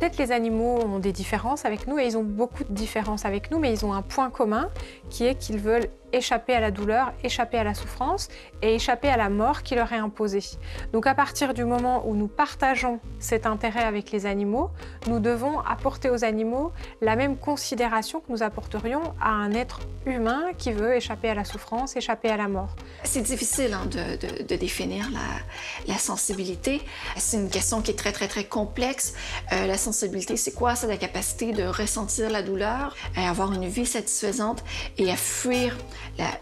peut-être les animaux ont des différences avec nous et ils ont beaucoup de différences avec nous, mais ils ont un point commun qui est qu'ils veulent échapper à la douleur, échapper à la souffrance et échapper à la mort qui leur est imposée. Donc à partir du moment où nous partageons cet intérêt avec les animaux, nous devons apporter aux animaux la même considération que nous apporterions à un être humain qui veut échapper à la souffrance, échapper à la mort. C'est difficile de définir la sensibilité. C'est une question qui est très complexe. La sensibilité, c'est quoi? C'est la capacité de ressentir la douleur, à avoir une vie satisfaisante et à fuir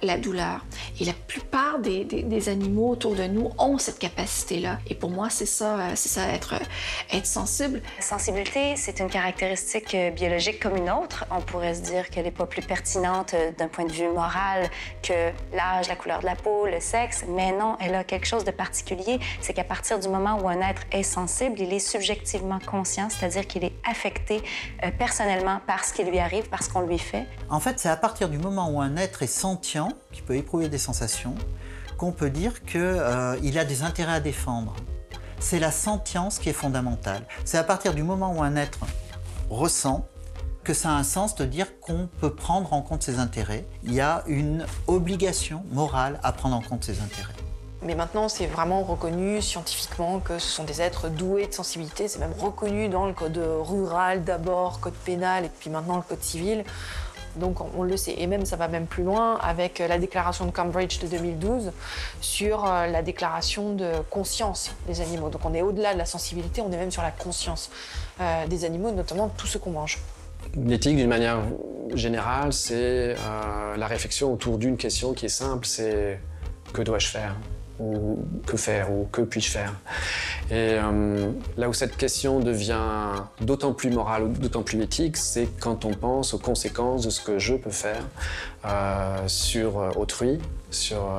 la douleur. Et la plupart des animaux autour de nous ont cette capacité-là. Et pour moi, c'est ça être sensible. La sensibilité, c'est une caractéristique biologique comme une autre. On pourrait se dire qu'elle n'est pas plus pertinente d'un point de vue moral que l'âge, la couleur de la peau, le sexe, mais non, elle a quelque chose de particulier. C'est qu'à partir du moment où un être est sensible, il est subjectivement conscient, c'est-à-dire qu'il est affecté personnellement par ce qui lui arrive, par ce qu'on lui fait. En fait, c'est à partir du moment où un être est sentient, qui peut éprouver des sensations, qu'on peut dire qu'il a des intérêts à défendre. C'est la sentience qui est fondamentale. C'est à partir du moment où un être ressent que ça a un sens de dire qu'on peut prendre en compte ses intérêts. Il y a une obligation morale à prendre en compte ses intérêts. Mais maintenant, c'est vraiment reconnu scientifiquement que ce sont des êtres doués de sensibilité. C'est même reconnu dans le code rural d'abord, code pénal et puis maintenant le code civil. Donc on le sait. Et même ça va même plus loin avec la déclaration de Cambridge de 2012 sur la déclaration de conscience des animaux. Donc on est au-delà de la sensibilité, on est même sur la conscience des animaux, notamment tous ceux qu'on mange. L'éthique, d'une manière générale, c'est la réflexion autour d'une question qui est simple, c'est que dois-je faire ? Ou que faire, ou que puis-je faire? Et là où cette question devient d'autant plus morale ou d'autant plus éthique, c'est quand on pense aux conséquences de ce que je peux faire sur autrui, sur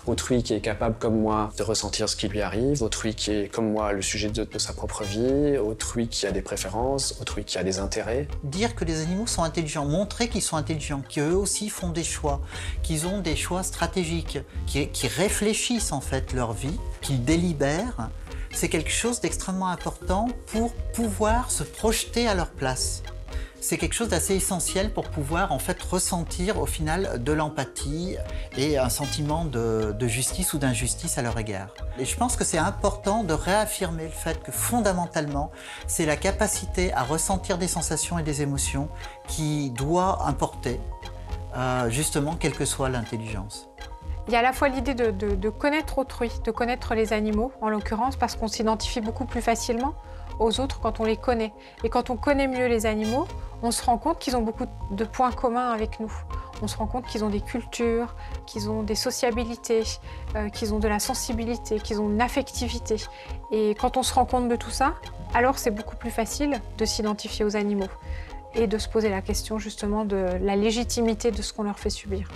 autrui qui est capable comme moi de ressentir ce qui lui arrive, autrui qui est comme moi le sujet de sa propre vie, autrui qui a des préférences, autrui qui a des intérêts. Dire que les animaux sont intelligents, montrer qu'ils sont intelligents, qu'eux aussi font des choix, qu'ils ont des choix stratégiques, qui réfléchissent en fait leur vie, qu'ils délibèrent, c'est quelque chose d'extrêmement important pour pouvoir se projeter à leur place. C'est quelque chose d'assez essentiel pour pouvoir en fait ressentir au final de l'empathie et un sentiment de justice ou d'injustice à leur égard. Et je pense que c'est important de réaffirmer le fait que fondamentalement, c'est la capacité à ressentir des sensations et des émotions qui doit importer, justement, quelle que soit l'intelligence. Il y a à la fois l'idée de connaître autrui, de connaître les animaux, en l'occurrence, parce qu'on s'identifie beaucoup plus facilement aux autres quand on les connaît. Et quand on connaît mieux les animaux, on se rend compte qu'ils ont beaucoup de points communs avec nous. On se rend compte qu'ils ont des cultures, qu'ils ont des sociabilités, qu'ils ont de la sensibilité, qu'ils ont une affectivité. Et quand on se rend compte de tout ça, alors c'est beaucoup plus facile de s'identifier aux animaux et de se poser la question justement de la légitimité de ce qu'on leur fait subir.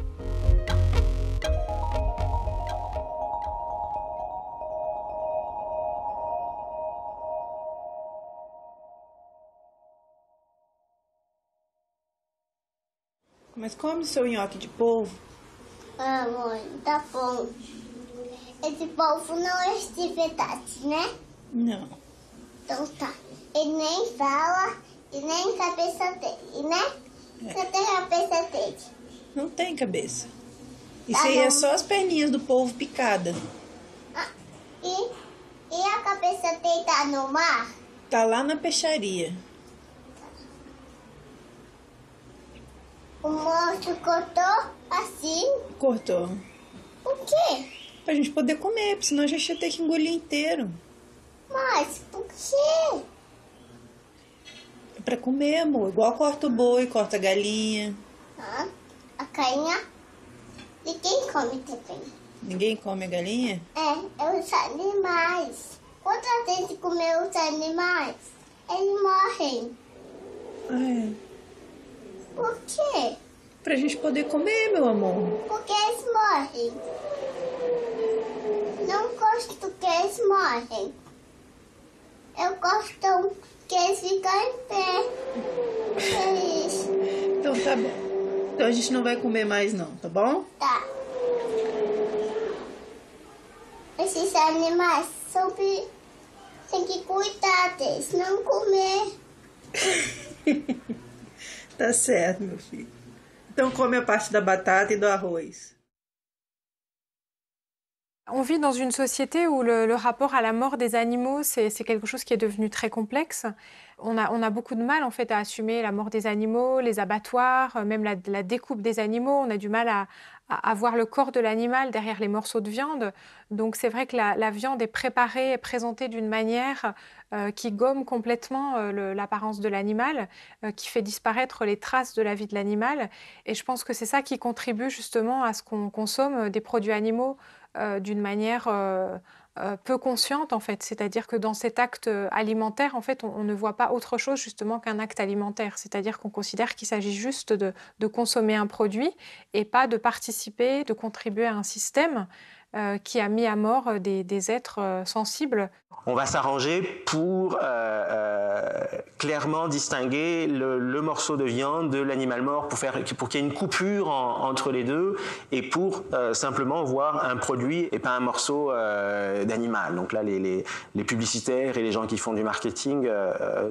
Mas come seu nhoque de polvo. Ah, mãe, tá bom. Esse polvo não é de verdade, né? Não. Então tá. Ele nem fala e nem cabeça dele, né? Cadê a cabeça dele? Não tem cabeça. Isso aí é só as perninhas do polvo picada. Ah, e a cabeça dele tá no mar? Tá lá na peixaria. O monstro cortou assim? Cortou. Por quê? Pra gente poder comer, porque senão a gente ia ter que engolir inteiro. Mas por quê? É pra comer, amor. Igual corta o boi, corta a galinha. Ah, a galinha? Ninguém come também. Ninguém come a galinha? É os animais. Quando a gente comer os animais, eles morrem. Ah, é. Por quê? Pra gente poder comer, meu amor. Porque eles morrem. Não gosto que eles morrem. Eu gosto que eles ficam em pé. É isso. Então tá bom. Então a gente não vai comer mais não, tá bom? Tá. Esses animais tem que cuidar deles, não comer. Tá certo, meu filho. Então come a parte da batata e do arroz. On vit dans une société où le rapport à la mort des animaux, c'est quelque chose qui est devenu très complexe. On a beaucoup de mal en fait à assumer la mort des animaux, les abattoirs, même la découpe des animaux. On a du mal à voir le corps de l'animal derrière les morceaux de viande. Donc c'est vrai que la viande est préparée et présentée d'une manière qui gomme complètement l'apparence de l'animal, qui fait disparaître les traces de la vie de l'animal. Et je pense que c'est ça qui contribue justement à ce qu'on consomme des produits animaux d'une manière peu consciente en fait, c'est-à-dire que dans cet acte alimentaire en fait on ne voit pas autre chose justement qu'un acte alimentaire, c'est-à-dire qu'on considère qu'il s'agit juste de consommer un produit et pas de participer, de contribuer à un système qui a mis à mort des êtres sensibles. On va s'arranger pour clairement distinguer le morceau de viande de l'animal mort pour qu'il y ait une coupure entre les deux et pour simplement voir un produit et pas un morceau d'animal. Donc là, les publicitaires et les gens qui font du marketing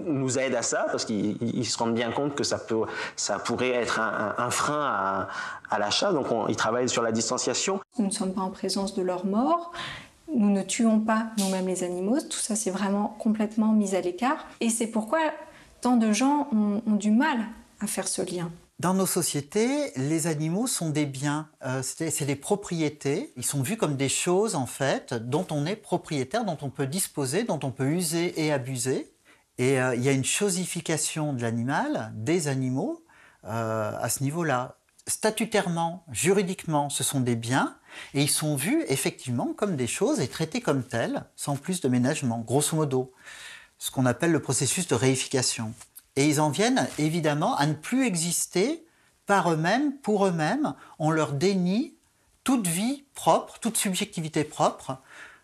nous aident à ça parce qu'ils se rendent bien compte que ça pourrait être un frein à l'achat. Donc ils travaillent sur la distanciation. Nous ne sommes pas en présence de leur mort. Nous ne tuons pas nous-mêmes les animaux, tout ça c'est vraiment complètement mis à l'écart. Et c'est pourquoi tant de gens ont du mal à faire ce lien. Dans nos sociétés, les animaux sont des biens, c'est des propriétés. Ils sont vus comme des choses en fait, dont on est propriétaire, dont on peut disposer, dont on peut user et abuser. Et il y a une chosification de l'animal, des animaux, à ce niveau-là. Statutairement, juridiquement, ce sont des biens et ils sont vus effectivement comme des choses et traités comme tels, sans plus de ménagement, grosso modo, ce qu'on appelle le processus de réification. Et ils en viennent évidemment à ne plus exister par eux-mêmes, pour eux-mêmes. On leur dénie toute vie propre, toute subjectivité propre.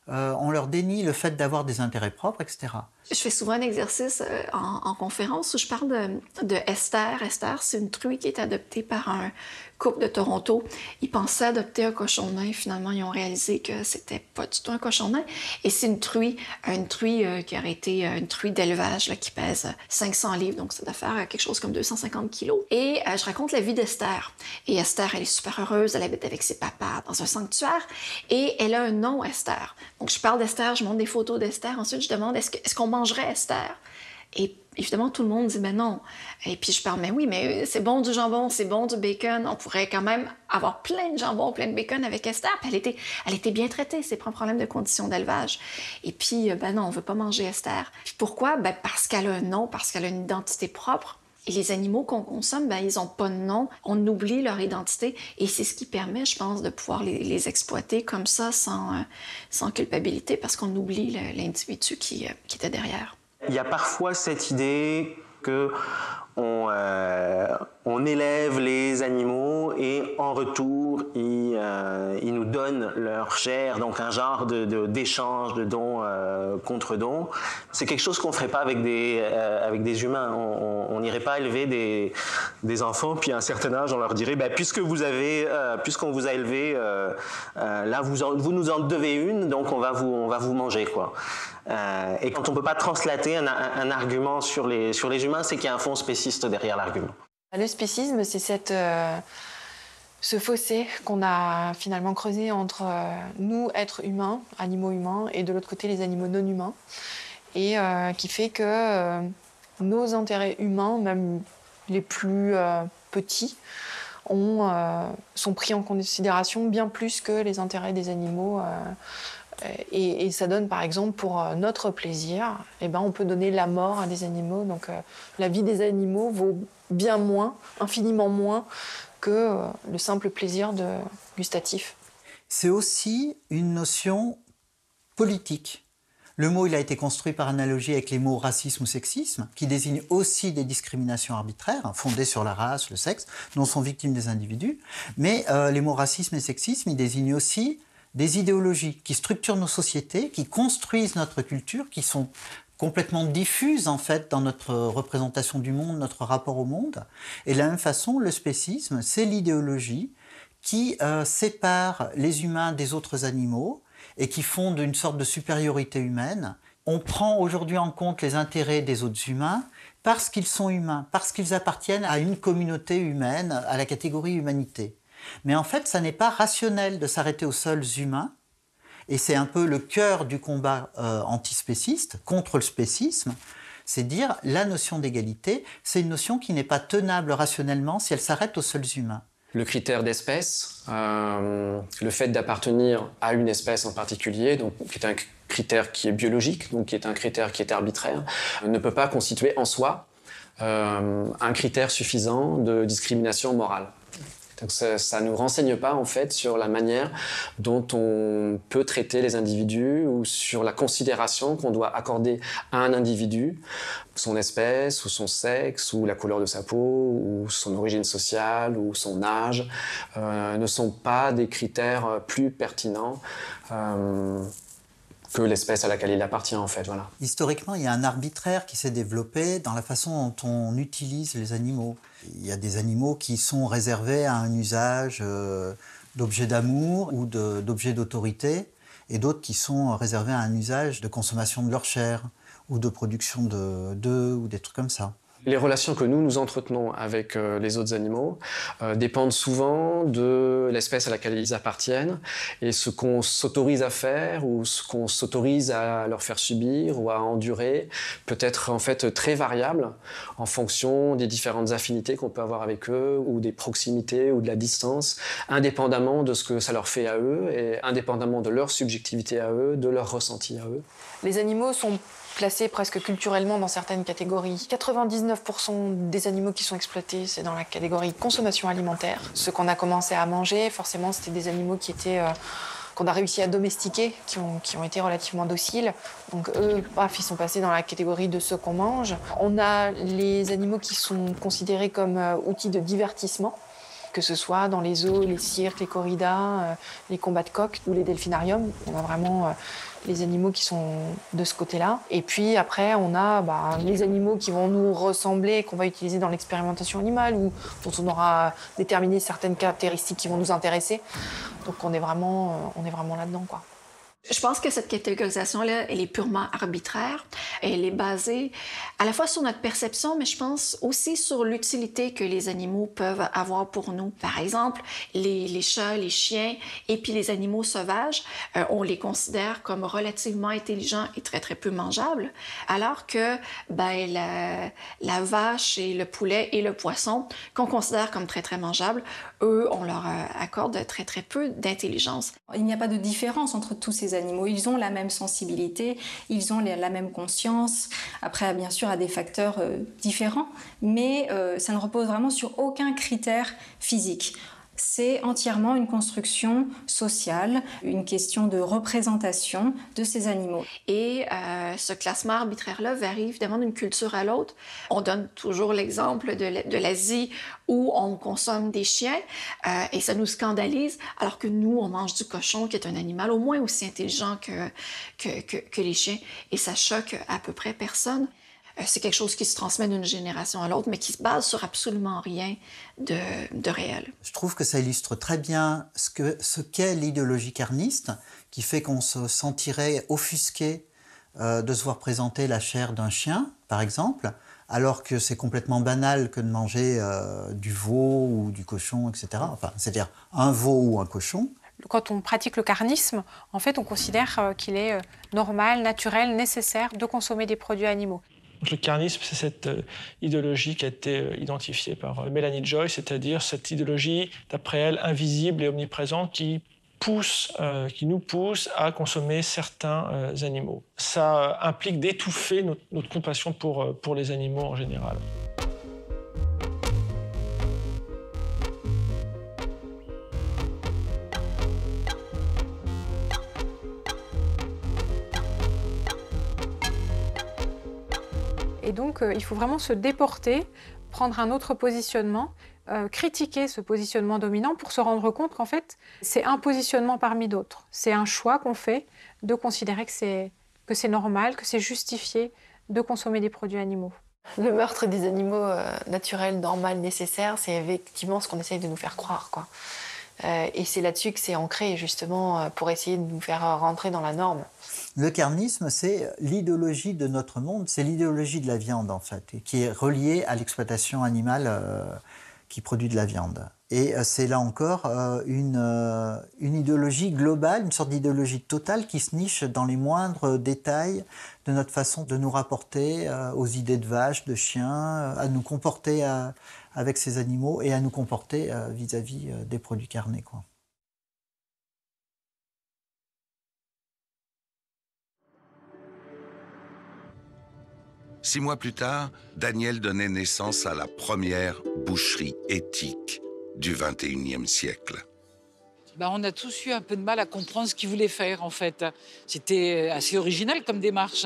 On leur dénie le fait d'avoir des intérêts propres, etc. Je fais souvent un exercice en conférence où je parle de Esther. Esther, c'est une truie qui est adoptée par un couple de Toronto. Ils pensaient adopter un cochon nain. Finalement, ils ont réalisé que c'était pas du tout un cochon nain. Et c'est une truie qui aurait été une truie d'élevage qui pèse 500 livres. Donc, ça doit faire quelque chose comme 250 kilos. Et je raconte la vie d'Esther. Et Esther, elle est super heureuse. Elle habite avec ses papas dans un sanctuaire. Et elle a un nom, Esther. Donc, je parle d'Esther, je montre des photos d'Esther. Ensuite, je demande, est-ce qu'on mangerait Esther? Et évidemment, tout le monde dit, ben non. Et puis je parle, mais oui, mais c'est bon du jambon, c'est bon du bacon. On pourrait quand même avoir plein de jambon, plein de bacon avec Esther. Puis elle était bien traitée, c'est pas un problème de conditions d'élevage. Et puis, ben non, on veut pas manger Esther. Puis pourquoi? Ben parce qu'elle a un nom, parce qu'elle a une identité propre. Et les animaux qu'on consomme, ben, ils n'ont pas de nom. On oublie leur identité. Et c'est ce qui permet, je pense, de pouvoir les exploiter comme ça, sans culpabilité, parce qu'on oublie l'individu qui était derrière. Il y a parfois cette idée que on élève les animaux et en retour, ils nous donnent leur chair, donc un genre d'échange de dons contre dons. C'est quelque chose qu'on ne ferait pas avec des humains. On n'irait pas élever des enfants, puis à un certain âge, on leur dirait puisqu'on vous a élevé, là vous nous en devez une, donc on va vous manger, quoi. Et quand on ne peut pas translater un argument sur les humains, c'est qu'il y a un fond spéciste derrière l'argument. Le spécisme, c'est ce fossé qu'on a finalement creusé entre nous, êtres humains, animaux humains, et de l'autre côté, les animaux non humains, et qui fait que nos intérêts humains, même les plus petits, sont pris en considération bien plus que les intérêts des animaux. Et ça donne, par exemple, pour notre plaisir, on peut donner la mort à des animaux. Donc la vie des animaux vaut bien moins, infiniment moins, que le simple plaisir gustatif. C'est aussi une notion politique. Le mot, il a été construit par analogie avec les mots racisme ou sexisme, qui désignent aussi des discriminations arbitraires, fondées sur la race, le sexe, dont sont victimes des individus. Mais les mots racisme et sexisme, ils désignent aussi des idéologies qui structurent nos sociétés, qui construisent notre culture, qui sont complètement diffuses en fait dans notre représentation du monde, notre rapport au monde. Et de la même façon, le spécisme, c'est l'idéologie qui sépare les humains des autres animaux et qui fonde une sorte de supériorité humaine on prend aujourd'hui en compte les intérêts des autres humains parce qu'ils sont humains, parce qu'ils appartiennent à une communauté humaine, à la catégorie humanité. Mais en fait, ça n'est pas rationnel de s'arrêter aux seuls humains, et c'est un peu le cœur du combat antispéciste, contre le spécisme, c'est dire la notion d'égalité, c'est une notion qui n'est pas tenable rationnellement si elle s'arrête aux seuls humains. Le critère d'espèce, le fait d'appartenir à une espèce en particulier, donc, qui est un critère qui est biologique, donc qui est un critère qui est arbitraire, ne peut pas constituer en soi un critère suffisant de discrimination morale. Donc ça ne nous renseigne pas en fait sur la manière dont on peut traiter les individus ou sur la considération qu'on doit accorder à un individu, son espèce ou son sexe ou la couleur de sa peau ou son origine sociale ou son âge ne sont pas des critères plus pertinents que l'espèce à laquelle il appartient en fait. Voilà. Historiquement, il y a un arbitraire qui s'est développé dans la façon dont on utilise les animaux. Il y a des animaux qui sont réservés à un usage d'objets d'amour ou d'objets d'autorité, et d'autres qui sont réservés à un usage de consommation de leur chair ou de production d'œufs ou des trucs comme ça. Les relations que nous entretenons avec les autres animaux dépendent souvent de l'espèce à laquelle ils appartiennent, et ce qu'on s'autorise à faire ou ce qu'on s'autorise à leur faire subir ou à endurer peut être en fait très variable en fonction des différentes affinités qu'on peut avoir avec eux ou des proximités ou de la distance, indépendamment de ce que ça leur fait à eux et indépendamment de leur subjectivité à eux, de leur ressenti à eux. Les animaux sont placés presque culturellement dans certaines catégories. 99% des animaux qui sont exploités, c'est dans la catégorie consommation alimentaire. Ceux qu'on a commencé à manger, forcément, c'était des animaux qui étaient, qu'on a réussi à domestiquer, qui ont été relativement dociles. Donc eux, ils sont passés dans la catégorie de ceux qu'on mange. On a les animaux qui sont considérés comme outils de divertissement, que ce soit dans les zoos, les cirques, les corridas, les combats de coqs ou les delphinariums. On a vraiment les animaux qui sont de ce côté-là. Et puis après, on a les animaux qui vont nous ressembler, qu'on va utiliser dans l'expérimentation animale ou dont on aura déterminé certaines caractéristiques qui vont nous intéresser. Donc on est vraiment là-dedans, quoi. Je pense que cette catégorisation-là, elle est purement arbitraire. Elle est basée à la fois sur notre perception, mais je pense aussi sur l'utilité que les animaux peuvent avoir pour nous. Par exemple, les chats, les chiens et puis les animaux sauvages, on les considère comme relativement intelligents et très, très peu mangeables, alors que la vache et le poulet et le poisson, qu'on considère comme très, très mangeables, eux, on leur accorde très, très peu d'intelligence. Il n'y a pas de différence entre tous ces animaux. Ils ont la même sensibilité, ils ont la même conscience. Après, bien sûr, à des facteurs différents, mais ça ne repose vraiment sur aucun critère physique. C'est entièrement une construction sociale, une question de représentation de ces animaux. Et ce classement arbitraire-là varie évidemment d'une culture à l'autre. On donne toujours l'exemple de l'Asie où on consomme des chiens et ça nous scandalise, alors que nous, on mange du cochon, qui est un animal au moins aussi intelligent que les chiens, et ça choque à peu près personne. C'est quelque chose qui se transmet d'une génération à l'autre, mais qui se base sur absolument rien de réel. Je trouve que ça illustre très bien ce qu'est l'idéologie carniste, qui fait qu'on se sentirait offusqué de se voir présenter la chair d'un chien, par exemple, alors que c'est complètement banal que de manger du veau ou du cochon, etc. Enfin, c'est-à-dire un veau ou un cochon. Quand on pratique le carnisme, en fait, on considère qu'il est normal, naturel, nécessaire de consommer des produits animaux. Le carnisme, c'est cette idéologie qui a été identifiée par Mélanie Joy, c'est-à-dire cette idéologie, d'après elle, invisible et omniprésente qui nous pousse à consommer certains animaux. Ça implique d'étouffer notre compassion pour les animaux en général. Et donc, il faut vraiment se déporter, prendre un autre positionnement, critiquer ce positionnement dominant pour se rendre compte qu'en fait, c'est un positionnement parmi d'autres. C'est un choix qu'on fait de considérer que c'est normal, que c'est justifié de consommer des produits animaux. Le meurtre des animaux naturels, normal, nécessaire, c'est effectivement ce qu'on essaye de nous faire croire, quoi. Et c'est là-dessus que c'est ancré, justement, pour essayer de nous faire rentrer dans la norme. Le carnisme, c'est l'idéologie de notre monde, c'est l'idéologie de la viande, en fait, qui est reliée à l'exploitation animale qui produit de la viande. Et c'est là encore une idéologie globale, une sorte d'idéologie totale qui se niche dans les moindres détails de notre façon de nous rapporter aux idées de vaches, de chiens, à nous comporter avec ces animaux et à nous comporter vis-à-vis des produits carnés, quoi. Six mois plus tard, Daniel donnait naissance à la première boucherie éthique du XXIe siècle. On a tous eu un peu de mal à comprendre ce qu'il voulait faire, en fait. C'était assez original comme démarche.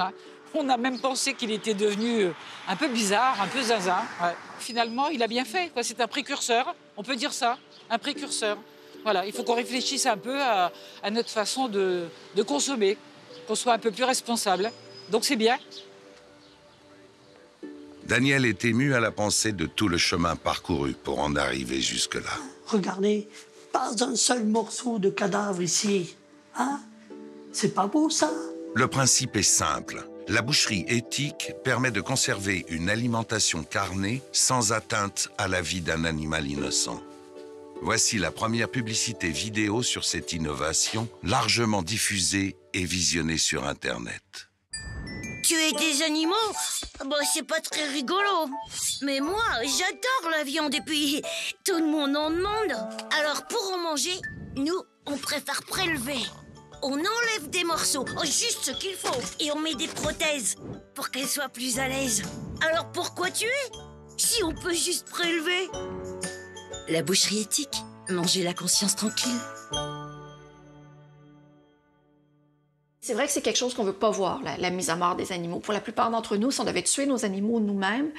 On a même pensé qu'il était devenu un peu bizarre, un peu zinzin. Ouais. Finalement, il a bien fait. C'est un précurseur, on peut dire ça, un précurseur. Voilà, il faut qu'on réfléchisse un peu à notre façon de consommer, qu'on soit un peu plus responsable. Donc c'est bien. Daniel est ému à la pensée de tout le chemin parcouru pour en arriver jusque-là. Regardez, pas un seul morceau de cadavre ici. Hein? C'est pas beau, ça? Le principe est simple. La boucherie éthique permet de conserver une alimentation carnée sans atteinte à la vie d'un animal innocent. Voici la première publicité vidéo sur cette innovation, largement diffusée et visionnée sur Internet. Tuer des animaux, c'est pas très rigolo. Mais moi, j'adore la viande et puis tout le monde en demande. Alors pour en manger, nous, on préfère prélever. On enlève des morceaux, juste ce qu'il faut, et on met des prothèses pour qu'elles soient plus à l'aise. Alors pourquoi tuer si on peut juste prélever? La boucherie éthique, manger la conscience tranquille. C'est vrai que c'est quelque chose qu'on veut pas voir, la mise à mort des animaux. Pour la plupart d'entre nous, si on devait tuer nos animaux nous-mêmes,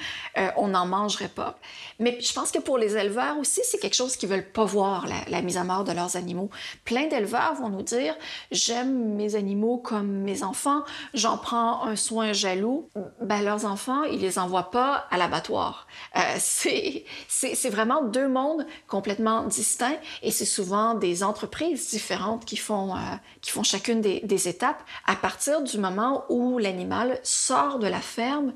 on n'en mangerait pas. Mais je pense que pour les éleveurs aussi, c'est quelque chose qu'ils veulent pas voir, la mise à mort de leurs animaux. Plein d'éleveurs vont nous dire « J'aime mes animaux comme mes enfants, j'en prends un soin jaloux. » Leurs enfants, ils les envoient pas à l'abattoir. C'est vraiment deux mondes complètement distincts et c'est souvent des entreprises différentes qui font chacune des étapes. À partir du moment où l'animal sort de la ferme,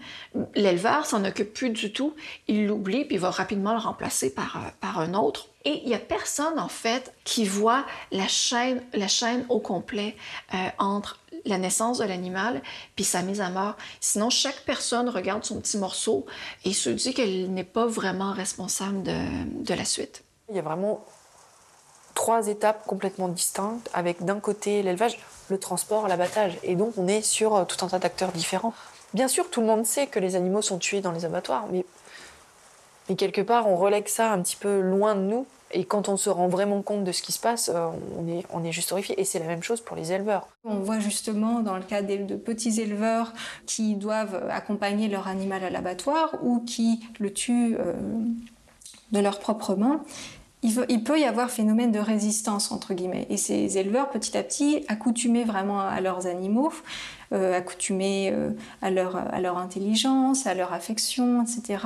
l'éleveur s'en occupe plus du tout, il l'oublie puis il va rapidement le remplacer par un autre. Et il n'y a personne, en fait, qui voit la chaîne au complet entre la naissance de l'animal puis sa mise à mort. Sinon, chaque personne regarde son petit morceau et se dit qu'elle n'est pas vraiment responsable de la suite. Il y a vraiment 3 étapes complètement distinctes avec d'un côté l'élevage, le transport, l'abattage. Et donc on est sur tout un tas d'acteurs différents. Bien sûr, tout le monde sait que les animaux sont tués dans les abattoirs, mais quelque part, on relègue ça un petit peu loin de nous. Et quand on se rend vraiment compte de ce qui se passe, on est juste horrifié. Et c'est la même chose pour les éleveurs. On voit justement dans le cas de petits éleveurs qui doivent accompagner leur animal à l'abattoir ou qui le tuent de leurs propres mains. Il peut y avoir phénomène de résistance, entre guillemets. Et ces éleveurs, petit à petit, accoutumés vraiment à leurs animaux, accoutumés à leur intelligence, à leur affection, etc.,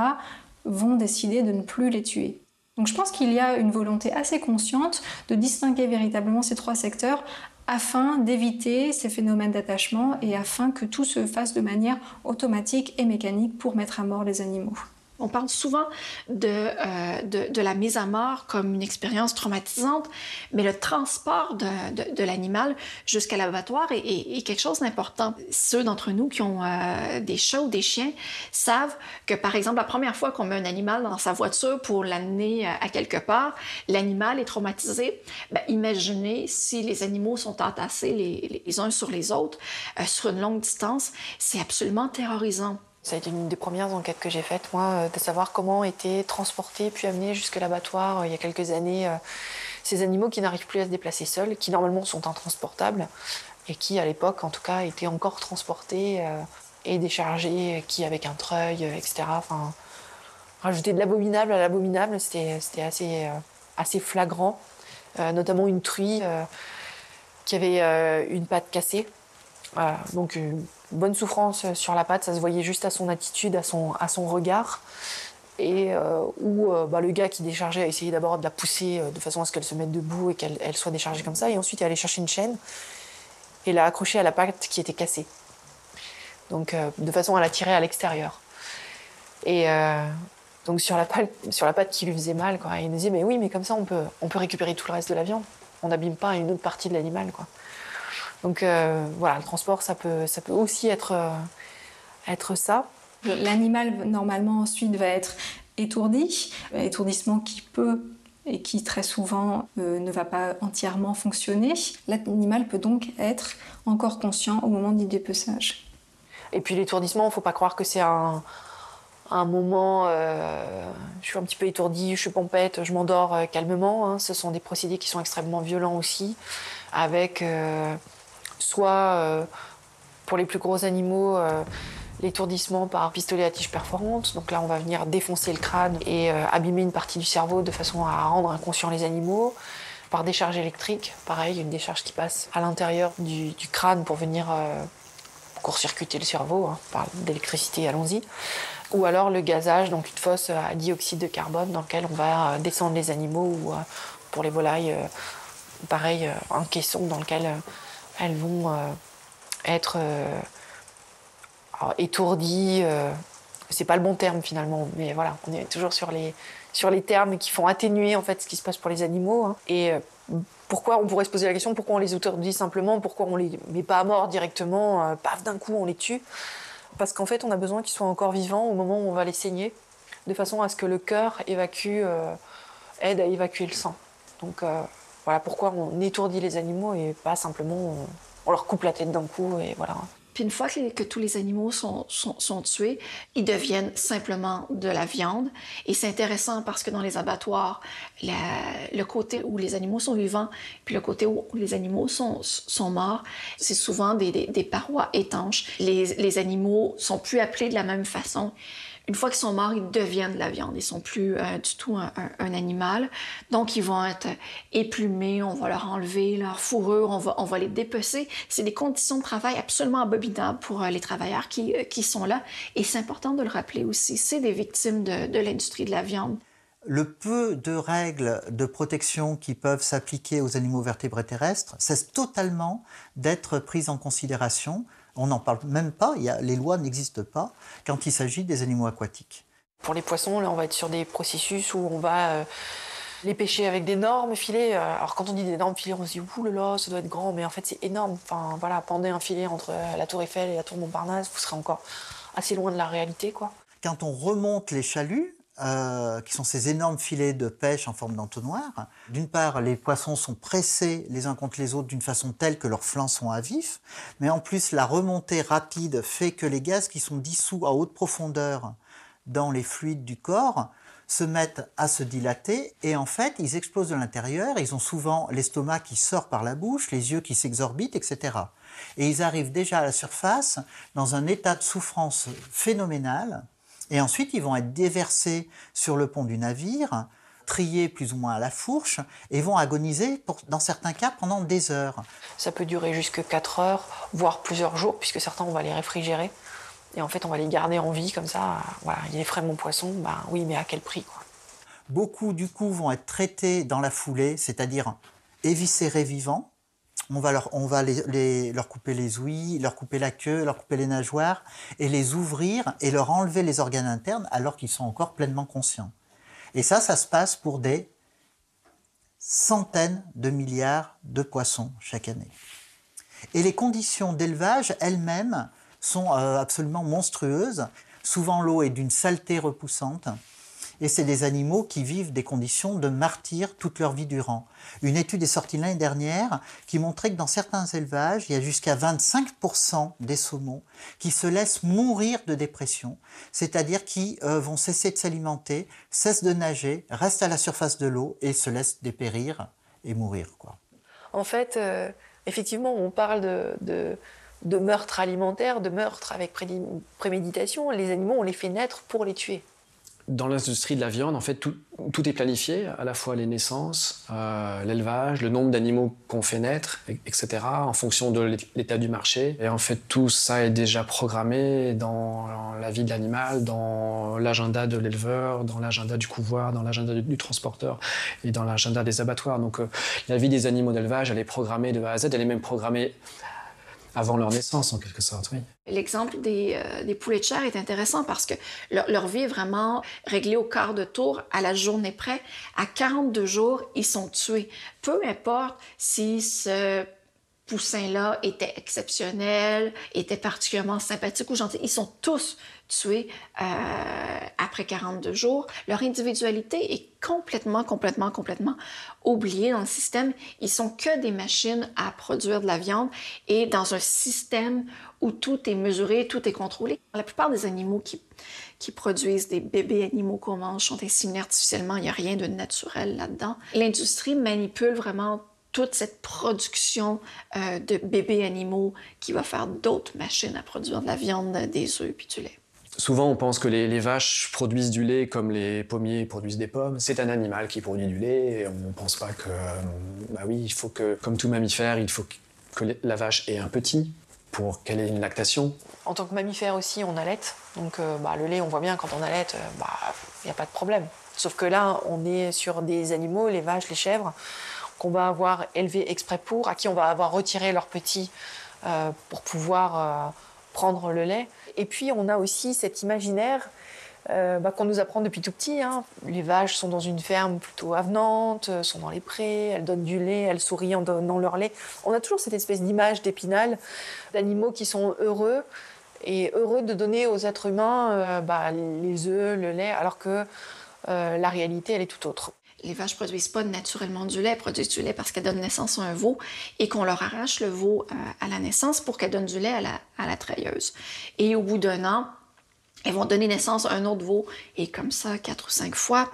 vont décider de ne plus les tuer. Donc je pense qu'il y a une volonté assez consciente de distinguer véritablement ces 3 secteurs afin d'éviter ces phénomènes d'attachement et afin que tout se fasse de manière automatique et mécanique pour mettre à mort les animaux. On parle souvent de la mise à mort comme une expérience traumatisante, mais le transport de l'animal jusqu'à l'abattoir est quelque chose d'important. Ceux d'entre nous qui ont des chats ou des chiens savent que, par exemple, la première fois qu'on met un animal dans sa voiture pour l'amener à quelque part, l'animal est traumatisé. Imaginez si les animaux sont entassés les uns sur les autres sur une longue distance, c'est absolument terrorisant. Ça a été une des premières enquêtes que j'ai faites, moi, de savoir comment étaient transportés puis amenés jusqu'à l'abattoir il y a quelques années ces animaux qui n'arrivent plus à se déplacer seuls, qui normalement sont intransportables et qui, à l'époque, en tout cas, étaient encore transportés et déchargés, qui avec un treuil, etc. Enfin, rajouter de l'abominable à l'abominable, c'était assez flagrant. Notamment une truie qui avait une patte cassée. Donc bonne souffrance sur la patte, ça se voyait juste à son attitude, à son regard. et où le gars qui déchargeait a essayé d'abord de la pousser de façon à ce qu'elle se mette debout et qu'elle soit déchargée comme ça, et ensuite il est allé chercher une chaîne et l'a accrochée à la patte qui était cassée. Donc de façon à la tirer à l'extérieur. Et donc sur la patte qui lui faisait mal, quoi. Il nous disait mais oui, mais comme ça on peut récupérer tout le reste de la viande. On n'abîme pas une autre partie de l'animal, quoi. Donc voilà, le transport ça peut aussi être ça. L'animal normalement ensuite va être étourdi, étourdissement qui peut et qui très souvent ne va pas entièrement fonctionner. L'animal peut donc être encore conscient au moment du dépeçage. Et puis l'étourdissement, il ne faut pas croire que c'est un moment, je suis un petit peu étourdie, je suis pompette, je m'endors calmement. Hein. Ce sont des procédés qui sont extrêmement violents aussi, avec soit pour les plus gros animaux, l'étourdissement par pistolet à tige perforante. Donc là, on va venir défoncer le crâne et abîmer une partie du cerveau de façon à rendre inconscients les animaux. Par décharge électrique, pareil, une décharge qui passe à l'intérieur du crâne pour venir court-circuiter le cerveau, hein, par d'électricité, allons-y. Ou alors le gazage, donc une fosse à dioxyde de carbone dans lequel on va descendre les animaux, ou pour les volailles, pareil, un caisson dans lequel elles vont être étourdies. C'est pas le bon terme finalement, mais voilà, on est toujours sur les termes qui font atténuer en fait ce qui se passe pour les animaux. Hein. Et pourquoi, on pourrait se poser la question, pourquoi on les étourdit simplement, pourquoi on les met pas à mort directement, paf, d'un coup on les tue? Parce qu'en fait on a besoin qu'ils soient encore vivants au moment où on va les saigner, de façon à ce que le cœur aide à évacuer le sang. Donc voilà pourquoi on étourdit les animaux et pas simplement on leur coupe la tête d'un coup et voilà. Puis une fois que tous les animaux sont tués, ils deviennent simplement de la viande. Et c'est intéressant parce que dans les abattoirs, le côté où les animaux sont vivants, puis le côté où les animaux sont morts, c'est souvent des parois étanches. Les animaux sont plus appelés de la même façon. Une fois qu'ils sont morts, ils deviennent de la viande. Ils ne sont plus du tout un animal. Donc, ils vont être éplumés, on va leur enlever leur fourrure, on va les dépecer. C'est des conditions de travail absolument abominables pour les travailleurs qui sont là. Et c'est important de le rappeler aussi. C'est des victimes de l'industrie de la viande. Le peu de règles de protection qui peuvent s'appliquer aux animaux vertébrés terrestres cessent totalement d'être prises en considération. On n'en parle même pas, les lois n'existent pas quand il s'agit des animaux aquatiques. Pour les poissons, là, on va être sur des processus où on va les pêcher avec d'énormes filets. Alors quand on dit d'énormes filets, on se dit « ouh là là, ça doit être grand », mais en fait c'est énorme. Enfin voilà, pendez un filet entre la tour Eiffel et la tour Montparnasse, vous serez encore assez loin de la réalité, quoi. Quand on remonte les chaluts, qui sont ces énormes filets de pêche en forme d'entonnoir. D'une part, les poissons sont pressés les uns contre les autres d'une façon telle que leurs flancs sont à vif, mais en plus, la remontée rapide fait que les gaz qui sont dissous à haute profondeur dans les fluides du corps se mettent à se dilater et en fait, ils explosent de l'intérieur. Ils ont souvent l'estomac qui sort par la bouche, les yeux qui s'exorbitent, etc. Et ils arrivent déjà à la surface dans un état de souffrance phénoménal. Et ensuite, ils vont être déversés sur le pont du navire, triés plus ou moins à la fourche, et vont agoniser, dans certains cas, pendant des heures. Ça peut durer jusque 4 heures, voire plusieurs jours, puisque certains, on va les réfrigérer. Et en fait, on va les garder en vie, comme ça. Voilà, il est frais mon poisson, ben oui, mais à quel prix, quoi. Beaucoup, du coup, vont être traités dans la foulée, c'est-à-dire éviscérés vivants. On va leur couper les ouïes, leur couper la queue, leur couper les nageoires, et les ouvrir et leur enlever les organes internes alors qu'ils sont encore pleinement conscients. Et ça se passe pour des centaines de milliards de poissons chaque année. Et les conditions d'élevage elles-mêmes sont absolument monstrueuses. Souvent l'eau est d'une saleté repoussante. Et c'est des animaux qui vivent des conditions de martyrs toute leur vie durant. Une étude est sortie l'année dernière qui montrait que dans certains élevages, il y a jusqu'à 25% des saumons qui se laissent mourir de dépression, c'est-à-dire qui vont cesser de s'alimenter, cessent de nager, restent à la surface de l'eau et se laissent dépérir et mourir, quoi. En fait, effectivement, on parle de meurtre alimentaire, de meurtre avec préméditation. Les animaux, on les fait naître pour les tuer. Dans l'industrie de la viande, en fait, tout est planifié, à la fois les naissances, l'élevage, le nombre d'animaux qu'on fait naître, etc., en fonction de l'état du marché. Et en fait, tout ça est déjà programmé dans la vie de l'animal, dans l'agenda de l'éleveur, dans l'agenda du couvoir, dans l'agenda du transporteur et dans l'agenda des abattoirs. Donc, la vie des animaux d'élevage, elle est programmée de A à Z, elle est même programmée avant leur naissance, en quelque sorte, oui. L'exemple des poulets de chair est intéressant parce que leur vie est vraiment réglée au quart de tour, à la journée près. À 42 jours, ils sont tués. Peu importe si ce poussin-là était exceptionnel, était particulièrement sympathique ou gentil, ils sont tous tués après 42 jours. Leur individualité est complètement oubliée dans le système. Ils sont que des machines à produire de la viande et dans un système où tout est mesuré, tout est contrôlé. La plupart des animaux qui produisent des bébés animaux qu'on mange sont inséminés artificiellement. Il n'y a rien de naturel là-dedans. L'industrie manipule vraiment toute cette production de bébés animaux qui va faire d'autres machines à produire de la viande, des œufs puis du lait. Souvent, on pense que les vaches produisent du lait comme les pommiers produisent des pommes. C'est un animal qui produit du lait et on ne pense pas que... Bah oui, il faut que, comme tout mammifère, il faut que la vache ait un petit pour qu'elle ait une lactation. En tant que mammifère aussi, on allaite. Donc le lait, on voit bien quand on allaite, il n'y a pas de problème. Sauf que là, on est sur des animaux, les vaches, les chèvres, qu'on va avoir élevés exprès pour, à qui on va avoir retiré leur petit pour pouvoir prendre le lait. Et puis, on a aussi cet imaginaire qu'on nous apprend depuis tout petit. Hein. Les vaches sont dans une ferme plutôt avenante, sont dans les prés, elles donnent du lait, elles sourient en donnant leur lait. On a toujours cette espèce d'image d'Épinal d'animaux qui sont heureux et heureux de donner aux êtres humains les œufs, le lait, alors que la réalité, elle est tout autre. Les vaches ne produisent pas naturellement du lait, elles produisent du lait parce qu'elles donnent naissance à un veau et qu'on leur arrache le veau à la naissance pour qu'elles donnent du lait à la treilleuse. Et au bout d'un an, elles vont donner naissance à un autre veau, et comme ça, 4 ou 5 fois.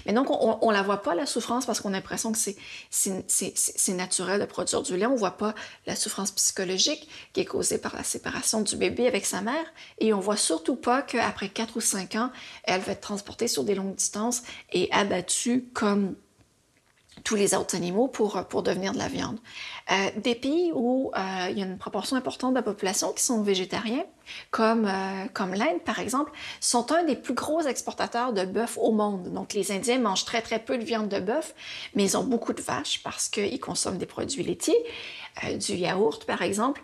Mais donc, on ne la voit pas, la souffrance, parce qu'on a l'impression que c'est naturel de produire du lait. On ne voit pas la souffrance psychologique qui est causée par la séparation du bébé avec sa mère. Et on ne voit surtout pas qu'après 4 ou 5 ans, elle va être transportée sur des longues distances et abattue comme tous les autres animaux pour devenir de la viande. Des pays où il y a une proportion importante de la population qui sont végétariens, comme l'Inde par exemple, sont un des plus gros exportateurs de bœuf au monde. Donc les Indiens mangent très peu de viande de bœuf, mais ils ont beaucoup de vaches parce qu'ils consomment des produits laitiers, du yaourt par exemple.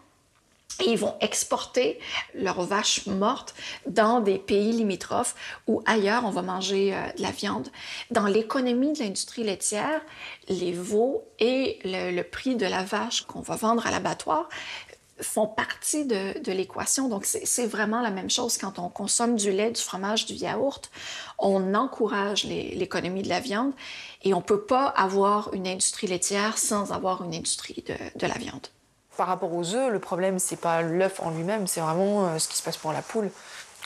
Et ils vont exporter leurs vaches mortes dans des pays limitrophes où ailleurs on va manger de la viande. Dans l'économie de l'industrie laitière, les veaux et le prix de la vache qu'on va vendre à l'abattoir font partie de l'équation. Donc c'est vraiment la même chose quand on consomme du lait, du fromage, du yaourt. On encourage l'économie de la viande et on ne peut pas avoir une industrie laitière sans avoir une industrie de la viande. Par rapport aux œufs, le problème, c'est pas l'œuf en lui-même, c'est vraiment ce qui se passe pour la poule.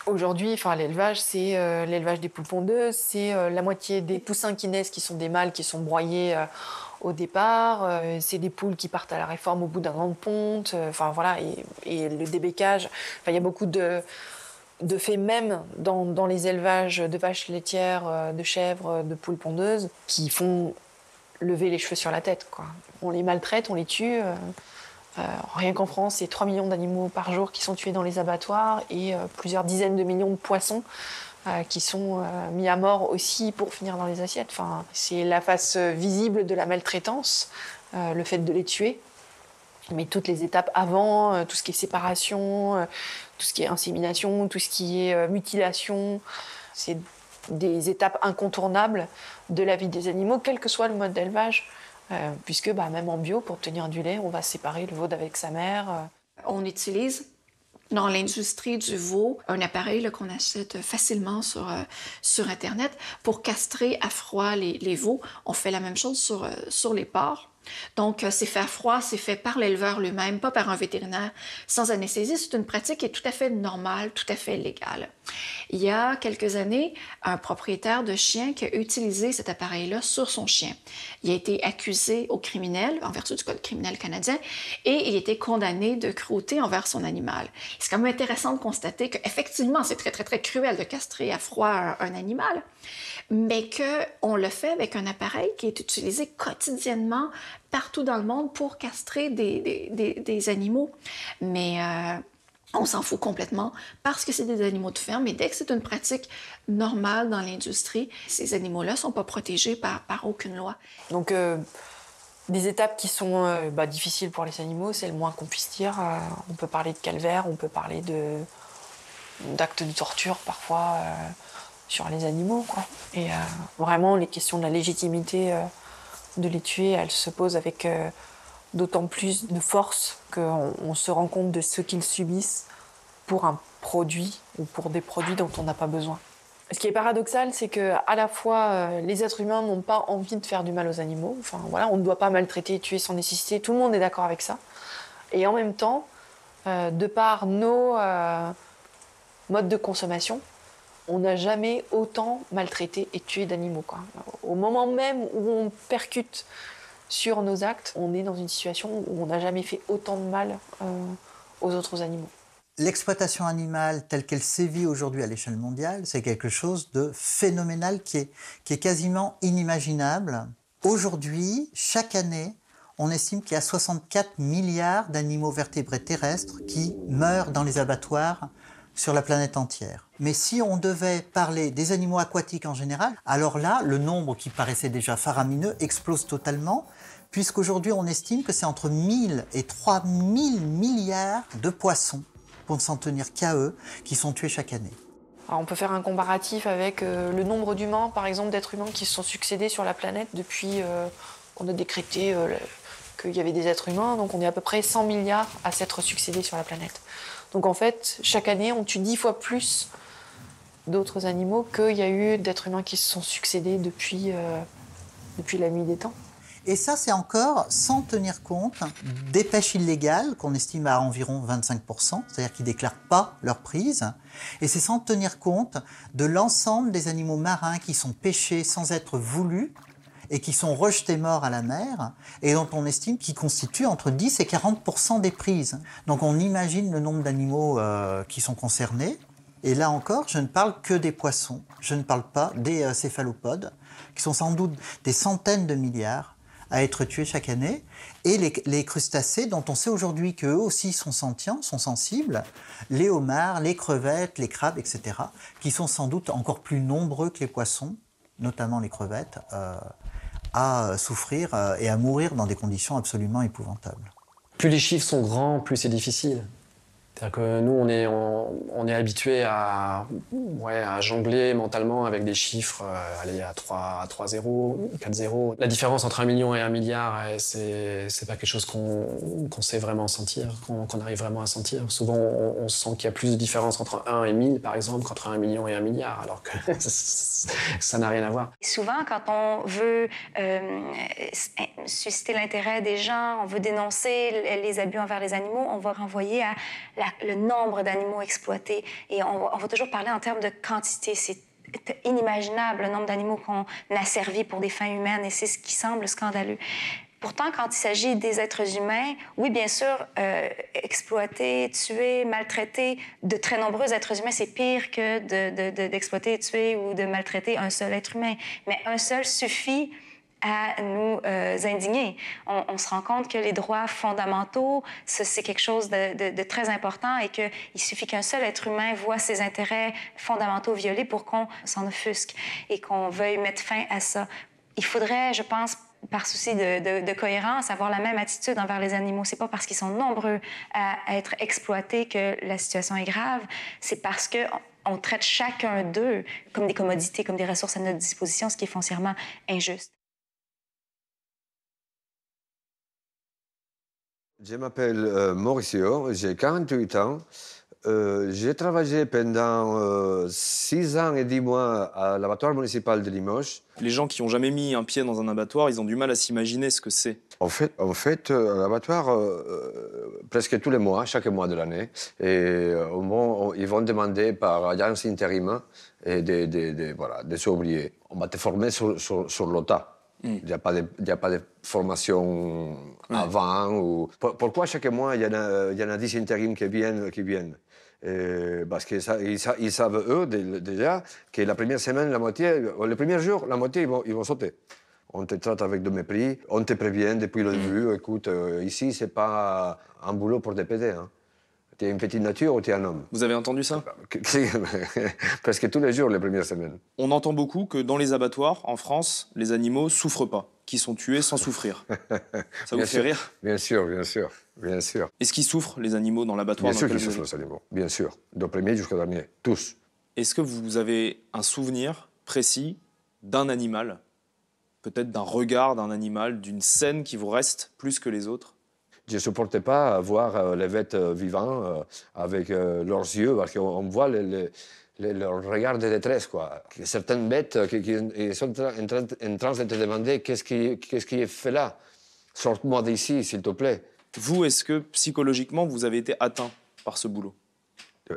Aujourd'hui, l'élevage, c'est l'élevage des poules pondeuses, c'est la moitié des poussins qui naissent qui sont des mâles qui sont broyés au départ, c'est des poules qui partent à la réforme au bout d'un an de ponte, et le débécage. Il y a beaucoup de faits même dans les élevages de vaches laitières, de chèvres, de poules pondeuses, qui font lever les cheveux sur la tête, quoi. On les maltraite, on les tue. Rien qu'en France, c'est 3 millions d'animaux par jour qui sont tués dans les abattoirs et plusieurs dizaines de millions de poissons qui sont mis à mort aussi pour finir dans les assiettes. C'est la face visible de la maltraitance, le fait de les tuer. Mais toutes les étapes avant, tout ce qui est séparation, tout ce qui est insémination, tout ce qui est mutilation, c'est des étapes incontournables de la vie des animaux, quel que soit le mode d'élevage. Puisque même en bio, pour obtenir du lait, on va séparer le veau d'avec sa mère. On utilise dans l'industrie du veau un appareil qu'on achète facilement sur Internet pour castrer à froid les veaux. On fait la même chose sur les porcs. Donc, c'est fait à froid, c'est fait par l'éleveur lui-même, pas par un vétérinaire, sans anesthésie. C'est une pratique qui est tout à fait normale, tout à fait légale. Il y a quelques années, un propriétaire de chien qui a utilisé cet appareil-là sur son chien. Il a été accusé au criminel, en vertu du code criminel canadien, et il a été condamné de cruauté envers son animal. C'est quand même intéressant de constater qu'effectivement, c'est très, très, très cruel de castrer à froid un animal, mais qu'on le fait avec un appareil qui est utilisé quotidiennement partout dans le monde pour castrer des animaux. Mais on s'en fout complètement parce que c'est des animaux de ferme et dès que c'est une pratique normale dans l'industrie, ces animaux-là ne sont pas protégés par aucune loi. Donc, des étapes qui sont difficiles pour les animaux, c'est le moins qu'on puisse dire. On peut parler de calvaire, on peut parler d'actes de torture parfois sur les animaux, quoi. Et vraiment, les questions de la légitimité de les tuer, elles se posent avec d'autant plus de force qu'on se rend compte de ce qu'ils subissent pour un produit ou pour des produits dont on n'a pas besoin. Ce qui est paradoxal, c'est qu'à la fois, les êtres humains n'ont pas envie de faire du mal aux animaux. Enfin, voilà, on ne doit pas maltraiter et tuer sans nécessité. Tout le monde est d'accord avec ça. Et en même temps, de par nos modes de consommation, on n'a jamais autant maltraité et tué d'animaux, quoi. Au moment même où on percute sur nos actes, on est dans une situation où on n'a jamais fait autant de mal aux autres animaux. L'exploitation animale telle qu'elle sévit aujourd'hui à l'échelle mondiale, c'est quelque chose de phénoménal qui est quasiment inimaginable. Aujourd'hui, chaque année, on estime qu'il y a 64 milliards d'animaux vertébrés terrestres qui meurent dans les abattoirs sur la planète entière. Mais si on devait parler des animaux aquatiques en général, alors là, le nombre qui paraissait déjà faramineux explose totalement, puisqu'aujourd'hui on estime que c'est entre 1000 et 3000 milliards de poissons, pour ne s'en tenir qu'à eux, qui sont tués chaque année. Alors on peut faire un comparatif avec le nombre d'humains, par exemple d'êtres humains qui se sont succédés sur la planète depuis qu'on a décrété qu'il y avait des êtres humains. Donc on est à peu près 100 milliards à s'être succédés sur la planète. Donc en fait, chaque année, on tue 10 fois plus d'autres animaux qu'il y a eu d'êtres humains qui se sont succédés depuis la nuit des temps. Et ça, c'est encore sans tenir compte des pêches illégales, qu'on estime à environ 25%, c'est-à-dire qu'ils ne déclarent pas leur prise. Et c'est sans tenir compte de l'ensemble des animaux marins qui sont pêchés sans être voulus et qui sont rejetés morts à la mer, et dont on estime qu'ils constituent entre 10 et 40% des prises. Donc on imagine le nombre d'animaux qui sont concernés. Et là encore, je ne parle que des poissons, je ne parle pas des céphalopodes, qui sont sans doute des centaines de milliards à être tués chaque année, et les crustacés, dont on sait aujourd'hui qu'eux aussi sont sentients, sont sensibles, les homards, les crevettes, les crabes, etc., qui sont sans doute encore plus nombreux que les poissons, notamment les crevettes, à souffrir et à mourir dans des conditions absolument épouvantables. Plus les chiffres sont grands, plus c'est difficile. C'est-à-dire que nous, on est habitués à jongler mentalement avec des chiffres à 3 zéros, 4 zéros. La différence entre 1 million et 1 milliard, c'est pas quelque chose qu'on sait vraiment sentir, qu'on arrive vraiment à sentir. Souvent, on sent qu'il y a plus de différence entre 1 et 1000, par exemple, qu'entre 1 million et 1 milliard, alors que ça n'a rien à voir. Souvent, quand on veut susciter l'intérêt des gens, on veut dénoncer les abus envers les animaux, on va renvoyer à le nombre d'animaux exploités. Et on va toujours parler en termes de quantité. C'est inimaginable le nombre d'animaux qu'on a servis pour des fins humaines et c'est ce qui semble scandaleux. Pourtant, quand il s'agit des êtres humains, oui, bien sûr, exploiter, tuer, maltraiter de très nombreux êtres humains, c'est pire que d'exploiter, tuer ou de maltraiter un seul être humain. Mais un seul suffit à nous indigner. On se rend compte que les droits fondamentaux, c'est quelque chose de très important et qu'il suffit qu'un seul être humain voit ses intérêts fondamentaux violés pour qu'on s'en offusque et qu'on veuille mettre fin à ça. Il faudrait, je pense, par souci de cohérence, avoir la même attitude envers les animaux. C'est pas parce qu'ils sont nombreux à être exploités que la situation est grave, c'est parce que on traite chacun d'eux comme des commodités, comme des ressources à notre disposition, ce qui est foncièrement injuste. Je m'appelle Mauricio, j'ai 48 ans. J'ai travaillé pendant 6 ans et 10 mois à l'abattoir municipal de Limoges. Les gens qui n'ont jamais mis un pied dans un abattoir, ils ont du mal à s'imaginer ce que c'est. En fait, à l'abattoir, presque tous les mois, chaque mois de l'année, et ils vont demander par agence intérim et des ouvriers. On va te former sur le tas. Il n'y a pas de formation avant. Pourquoi chaque mois, il y en a 10 intérims qui viennent parce qu'ils savent, eux, déjà, que la première semaine, le premier jour, la moitié, ils vont sauter. On te traite avec de mépris, on te prévient depuis le début, écoute, ici, c'est pas un boulot pour te péter. Hein. Tu es une petite nature ou tu es un homme? Vous avez entendu ça? Presque tous les jours, les premières semaines. On entend beaucoup que dans les abattoirs, en France, les animaux souffrent pas, qu'ils sont tués sans souffrir. Ça vous fait rire? Bien sûr, bien sûr, bien sûr. Est-ce qu'ils souffrent, les animaux, dans l'abattoir? Bien sûr qu'ils souffrent, les animaux, bien sûr. Du premier jusqu'au dernier, tous. Est-ce que vous avez un souvenir précis d'un animal, peut-être d'un regard d'un animal, d'une scène qui vous reste plus que les autres? Je ne supportais pas voir les bêtes vivants avec leurs yeux, parce qu'on voit leur regard de détresse, quoi. Certaines bêtes qui sont en train de te demander qu'est-ce qui est fait là? Sors-moi d'ici, s'il te plaît. Vous, est-ce que psychologiquement, vous avez été atteint par ce boulot?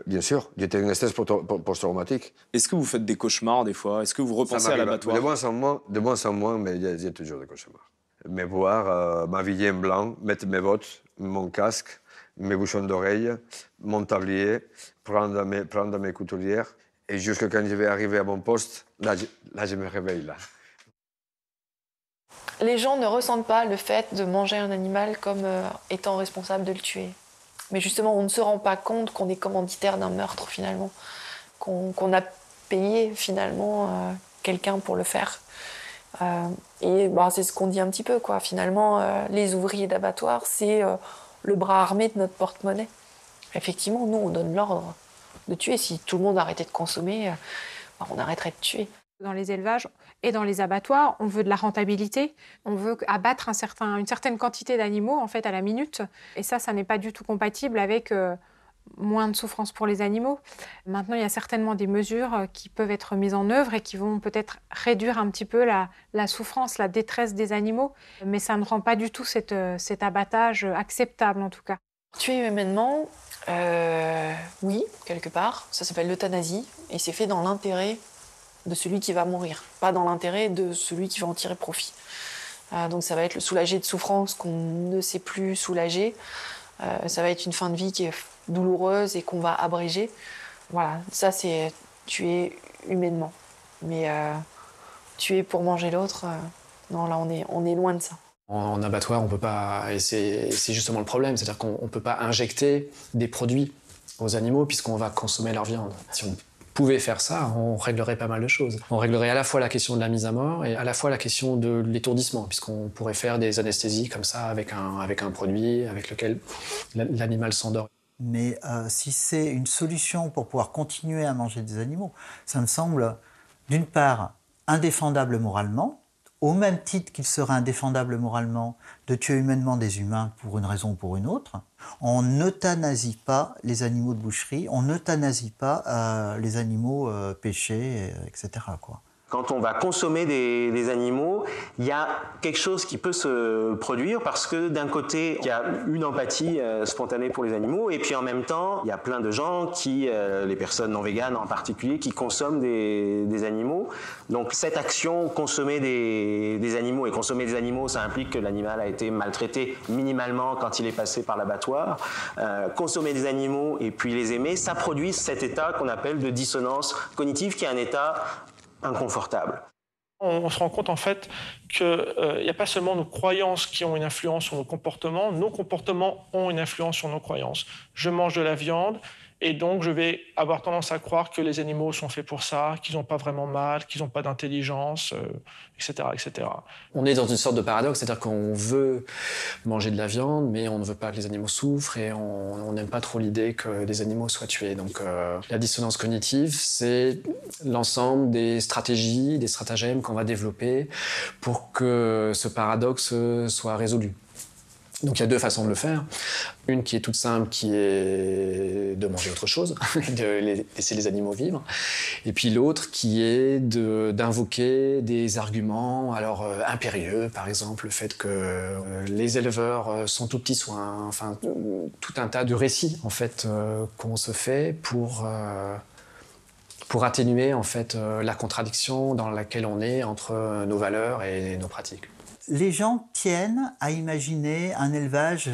Bien sûr, j'étais en stress post-traumatique. Est-ce que vous faites des cauchemars des fois? Est-ce que vous repensez à l'abattoir? De moins en moins, mais il y a toujours des cauchemars. Me voir, m'habiller en blanc, mettre mes bottes, mon casque, mes bouchons d'oreille, mon tablier, prendre mes couturières. Et jusqu'à quand je vais arriver à mon poste, là, je me réveille. Là. Les gens ne ressentent pas le fait de manger un animal comme étant responsable de le tuer. Mais justement, on ne se rend pas compte qu'on est commanditaire d'un meurtre, finalement. Qu'on a payé, finalement, quelqu'un pour le faire. C'est ce qu'on dit un petit peu, quoi. Finalement, les ouvriers d'abattoir, c'est le bras armé de notre porte-monnaie. Effectivement, nous, on donne l'ordre de tuer. Si tout le monde arrêtait de consommer, on arrêterait de tuer. Dans les élevages et dans les abattoirs, on veut de la rentabilité. On veut abattre une certaine quantité d'animaux, en fait, à la minute. Et ça n'est pas du tout compatible avec moins de souffrance pour les animaux. Maintenant, il y a certainement des mesures qui peuvent être mises en œuvre et qui vont peut-être réduire un petit peu la souffrance, la détresse des animaux, mais ça ne rend pas du tout cet abattage acceptable, en tout cas. Tuer humainement, oui, quelque part. Ça s'appelle l'euthanasie et c'est fait dans l'intérêt de celui qui va mourir, pas dans l'intérêt de celui qui va en tirer profit. Donc ça va être le soulager de souffrance qu'on ne sait plus soulager. Ça va être une fin de vie qui est douloureuse et qu'on va abréger. Voilà, ça c'est tuer humainement. Mais tuer pour manger l'autre, non, là on est loin de ça. En abattoir, on peut pas, et c'est justement le problème, c'est-à-dire qu'on ne peut pas injecter des produits aux animaux puisqu'on va consommer leur viande. Si on pouvait faire ça, on réglerait pas mal de choses. On réglerait à la fois la question de la mise à mort et à la fois la question de l'étourdissement, puisqu'on pourrait faire des anesthésies comme ça avec un produit avec lequel l'animal s'endort. Mais si c'est une solution pour pouvoir continuer à manger des animaux, ça me semble, d'une part, indéfendable moralement, au même titre qu'il serait indéfendable moralement de tuer humainement des humains pour une raison ou pour une autre. On n'euthanasie pas les animaux de boucherie, on n'euthanasie pas les animaux pêchés, etc., quoi. Quand on va consommer des animaux, il y a quelque chose qui peut se produire parce que d'un côté, il y a une empathie spontanée pour les animaux et puis en même temps, il y a plein de gens les personnes non véganes en particulier, qui consomment des animaux. Donc cette action, consommer des animaux, et consommer des animaux, ça implique que l'animal a été maltraité minimalement quand il est passé par l'abattoir. Consommer des animaux et puis les aimer, ça produit cet état qu'on appelle de dissonance cognitive, qui est un état inconfortable. On se rend compte en fait qu'il n'y a pas seulement nos croyances qui ont une influence sur nos comportements ont une influence sur nos croyances. Je mange de la viande et donc je vais avoir tendance à croire que les animaux sont faits pour ça, qu'ils n'ont pas vraiment mal, qu'ils n'ont pas d'intelligence, etc., etc. On est dans une sorte de paradoxe, c'est-à-dire qu'on veut manger de la viande, mais on ne veut pas que les animaux souffrent et on n'aime pas trop l'idée que des animaux soient tués. Donc la dissonance cognitive, c'est l'ensemble des stratégies, des stratagèmes qu'on va développer pour que ce paradoxe soit résolu. Donc il y a deux façons de le faire. Une qui est toute simple, qui est de manger autre chose, de laisser les animaux vivre. Et puis l'autre qui est d'invoquer des arguments impérieux, par exemple le fait que les éleveurs sont aux petits soins, enfin tout un tas de récits en fait qu'on se fait pour atténuer en fait la contradiction dans laquelle on est entre nos valeurs et nos pratiques. Les gens tiennent à imaginer un élevage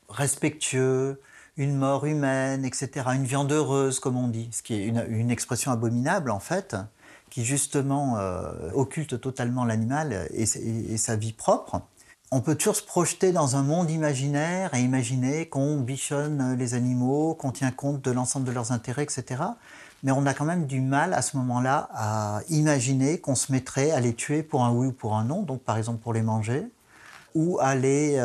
respectueux, une mort humaine, etc., une viande heureuse, comme on dit, ce qui est une expression abominable, en fait, qui justement occulte totalement l'animal et sa vie propre. On peut toujours se projeter dans un monde imaginaire et imaginer qu'on bichonne les animaux, qu'on tient compte de l'ensemble de leurs intérêts, etc., mais on a quand même du mal à ce moment-là à imaginer qu'on se mettrait à les tuer pour un oui ou pour un non, donc par exemple pour les manger, ou à les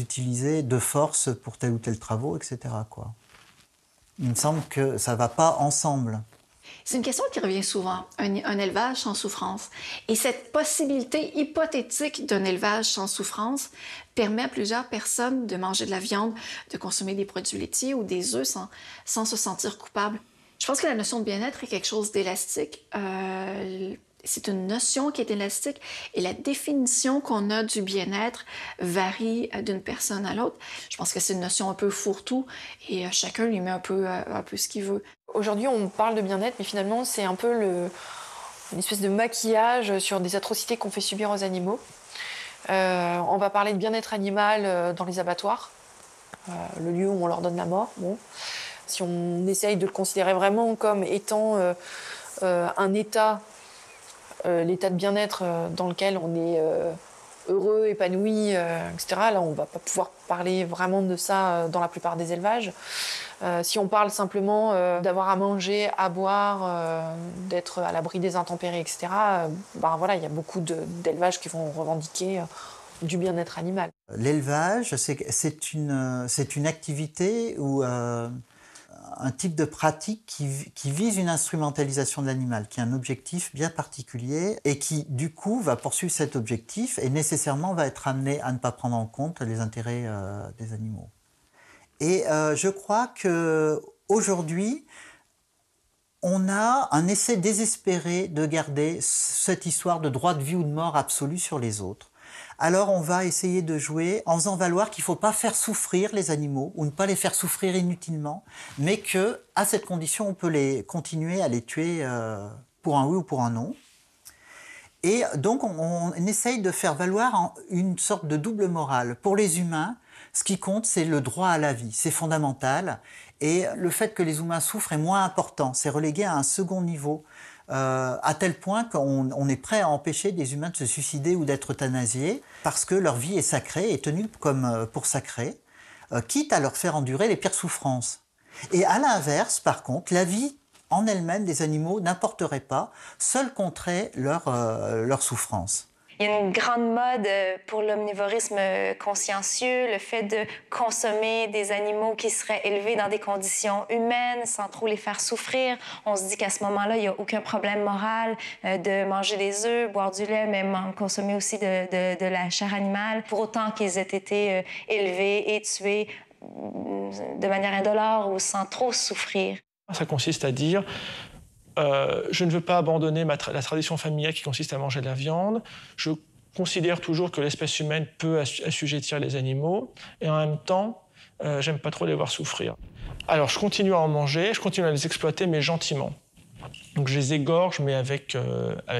utiliser de force pour tel ou tel travaux, etc., quoi. Il me semble que ça ne va pas ensemble. C'est une question qui revient souvent, un élevage sans souffrance. Et cette possibilité hypothétique d'un élevage sans souffrance permet à plusieurs personnes de manger de la viande, de consommer des produits laitiers ou des œufs sans se sentir coupable. Je pense que la notion de bien-être est quelque chose d'élastique. C'est une notion qui est élastique et la définition qu'on a du bien-être varie d'une personne à l'autre. Je pense que c'est une notion un peu fourre-tout et chacun lui met un peu ce qu'il veut. Aujourd'hui, on parle de bien-être, mais finalement, c'est un peu une espèce de maquillage sur des atrocités qu'on fait subir aux animaux. On va parler de bien-être animal dans les abattoirs, le lieu où on leur donne la mort. Bon. Si on essaye de le considérer vraiment comme étant un état, l'état de bien-être dans lequel on est heureux, épanoui, etc., là, on ne va pas pouvoir parler vraiment de ça dans la plupart des élevages. Si on parle simplement d'avoir à manger, à boire, d'être à l'abri des intempéries, etc., voilà, il y a beaucoup d'élevages qui vont revendiquer du bien-être animal. L'élevage, c'est une activité où un type de pratique qui vise une instrumentalisation de l'animal, qui a un objectif bien particulier et qui, du coup, va poursuivre cet objectif et nécessairement va être amené à ne pas prendre en compte les intérêts des animaux. Et je crois qu'aujourd'hui, on a un essai désespéré de garder cette histoire de droit de vie ou de mort absolu sur les autres. Alors on va essayer de jouer en faisant valoir qu'il ne faut pas faire souffrir les animaux ou ne pas les faire souffrir inutilement, mais qu'à cette condition, on peut continuer à les tuer pour un oui ou pour un non. Et donc on essaye de faire valoir une sorte de double morale. Pour les humains, ce qui compte, c'est le droit à la vie, c'est fondamental. Et le fait que les humains souffrent est moins important, c'est relégué à un second niveau. À tel point qu'on est prêt à empêcher des humains de se suicider ou d'être euthanasiés parce que leur vie est sacrée, est tenue comme pour sacrée, quitte à leur faire endurer les pires souffrances. Et à l'inverse, par contre, la vie en elle-même des animaux n'importerait pas, seule compterait leur souffrance. Il y a une grande mode pour l'omnivorisme consciencieux, le fait de consommer des animaux qui seraient élevés dans des conditions humaines sans trop les faire souffrir. On se dit qu'à ce moment-là, il n'y a aucun problème moral de manger des œufs, boire du lait, mais consommer aussi de la chair animale, pour autant qu'ils aient été élevés et tués de manière indolore ou sans trop souffrir. Ça consiste à dire je ne veux pas abandonner la tradition familiale qui consiste à manger de la viande. Je considère toujours que l'espèce humaine peut assujettir les animaux. Et en même temps, j'aime pas trop les voir souffrir. Alors, je continue à en manger, je continue à les exploiter, mais gentiment. Donc, je les égorge, mais avec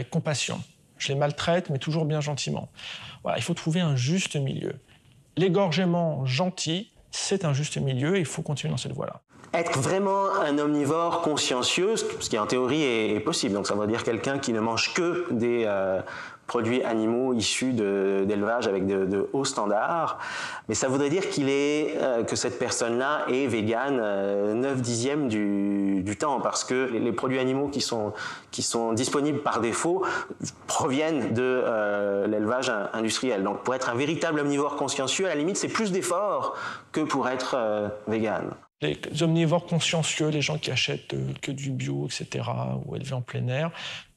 compassion. Je les maltraite, mais toujours bien gentiment. Voilà, il faut trouver un juste milieu. L'égorgement gentil, c'est un juste milieu, et il faut continuer dans cette voie-là. Être vraiment un omnivore consciencieux, ce qui en théorie est possible. Donc ça veut dire quelqu'un qui ne mange que des produits animaux issus d'élevage avec de hauts standards. Mais ça voudrait dire que cette personne-là est végane 9/10 du temps, parce que les produits animaux qui sont disponibles par défaut proviennent de l'élevage industriel. Donc pour être un véritable omnivore consciencieux, à la limite, c'est plus d'efforts que pour être végane. Les omnivores consciencieux, les gens qui achètent que du bio, etc., ou élevés en plein air,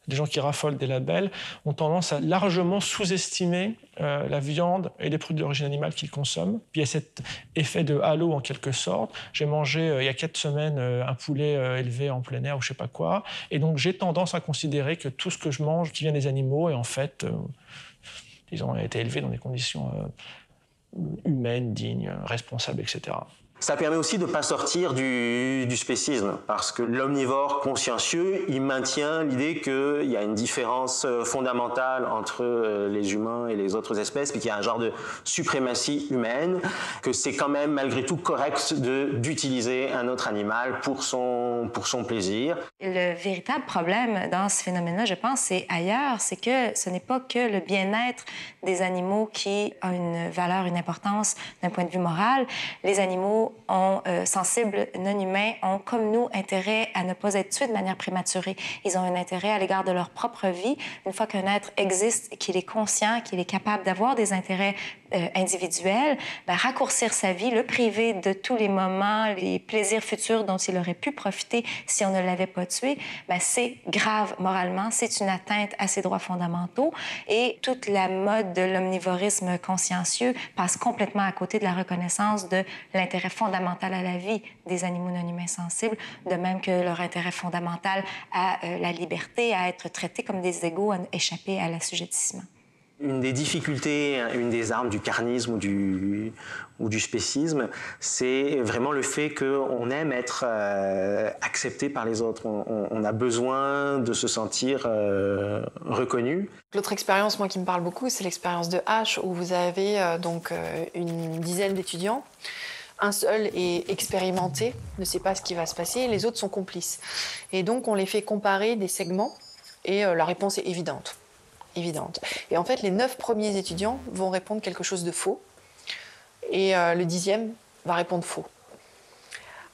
des gens qui raffolent des labels, ont tendance à largement sous-estimer la viande et les produits d'origine animale qu'ils consomment. Puis il y a cet effet de halo en quelque sorte. J'ai mangé il y a 4 semaines un poulet élevé en plein air ou je sais pas quoi. Et donc j'ai tendance à considérer que tout ce que je mange qui vient des animaux est en fait, ils ont été élevés dans des conditions humaines, dignes, responsables, etc. Ça permet aussi de ne pas sortir du spécisme, parce que l'omnivore consciencieux, il maintient l'idée qu'il y a une différence fondamentale entre les humains et les autres espèces, puis qu'il y a un genre de suprématie humaine, que c'est quand même malgré tout correct d'utiliser un autre animal pour son plaisir. Le véritable problème dans ce phénomène-là, je pense, c'est ailleurs, c'est que ce n'est pas que le bien-être des animaux qui a une valeur, une importance d'un point de vue moral. Les animaux sensibles, non humains, ont comme nous intérêt à ne pas être tués de manière prématurée. Ils ont un intérêt à l'égard de leur propre vie. Une fois qu'un être existe, qu'il est conscient, qu'il est capable d'avoir des intérêts individuels, raccourcir sa vie, le priver de tous les moments, les plaisirs futurs dont il aurait pu profiter si on ne l'avait pas tué, c'est grave moralement, c'est une atteinte à ses droits fondamentaux et toute la mode de l'omnivorisme consciencieux passe complètement à côté de la reconnaissance de l'intérêt fondamental à la vie des animaux non humains sensibles, de même que leur intérêt fondamental à la liberté, à être traités comme des égaux, à échapper à l'assujettissement. Une des difficultés, une des armes du carnisme ou du spécisme, c'est vraiment le fait qu'on aime être accepté par les autres. On a besoin de se sentir reconnu. L'autre expérience, moi, qui me parle beaucoup, c'est l'expérience de H, où vous avez une dizaine d'étudiants. Un seul est expérimenté, ne sait pas ce qui va se passer, et les autres sont complices. Et donc, on les fait comparer des segments, et la réponse est évidente. Et en fait, les 9 premiers étudiants vont répondre quelque chose de faux, et le 10e va répondre faux.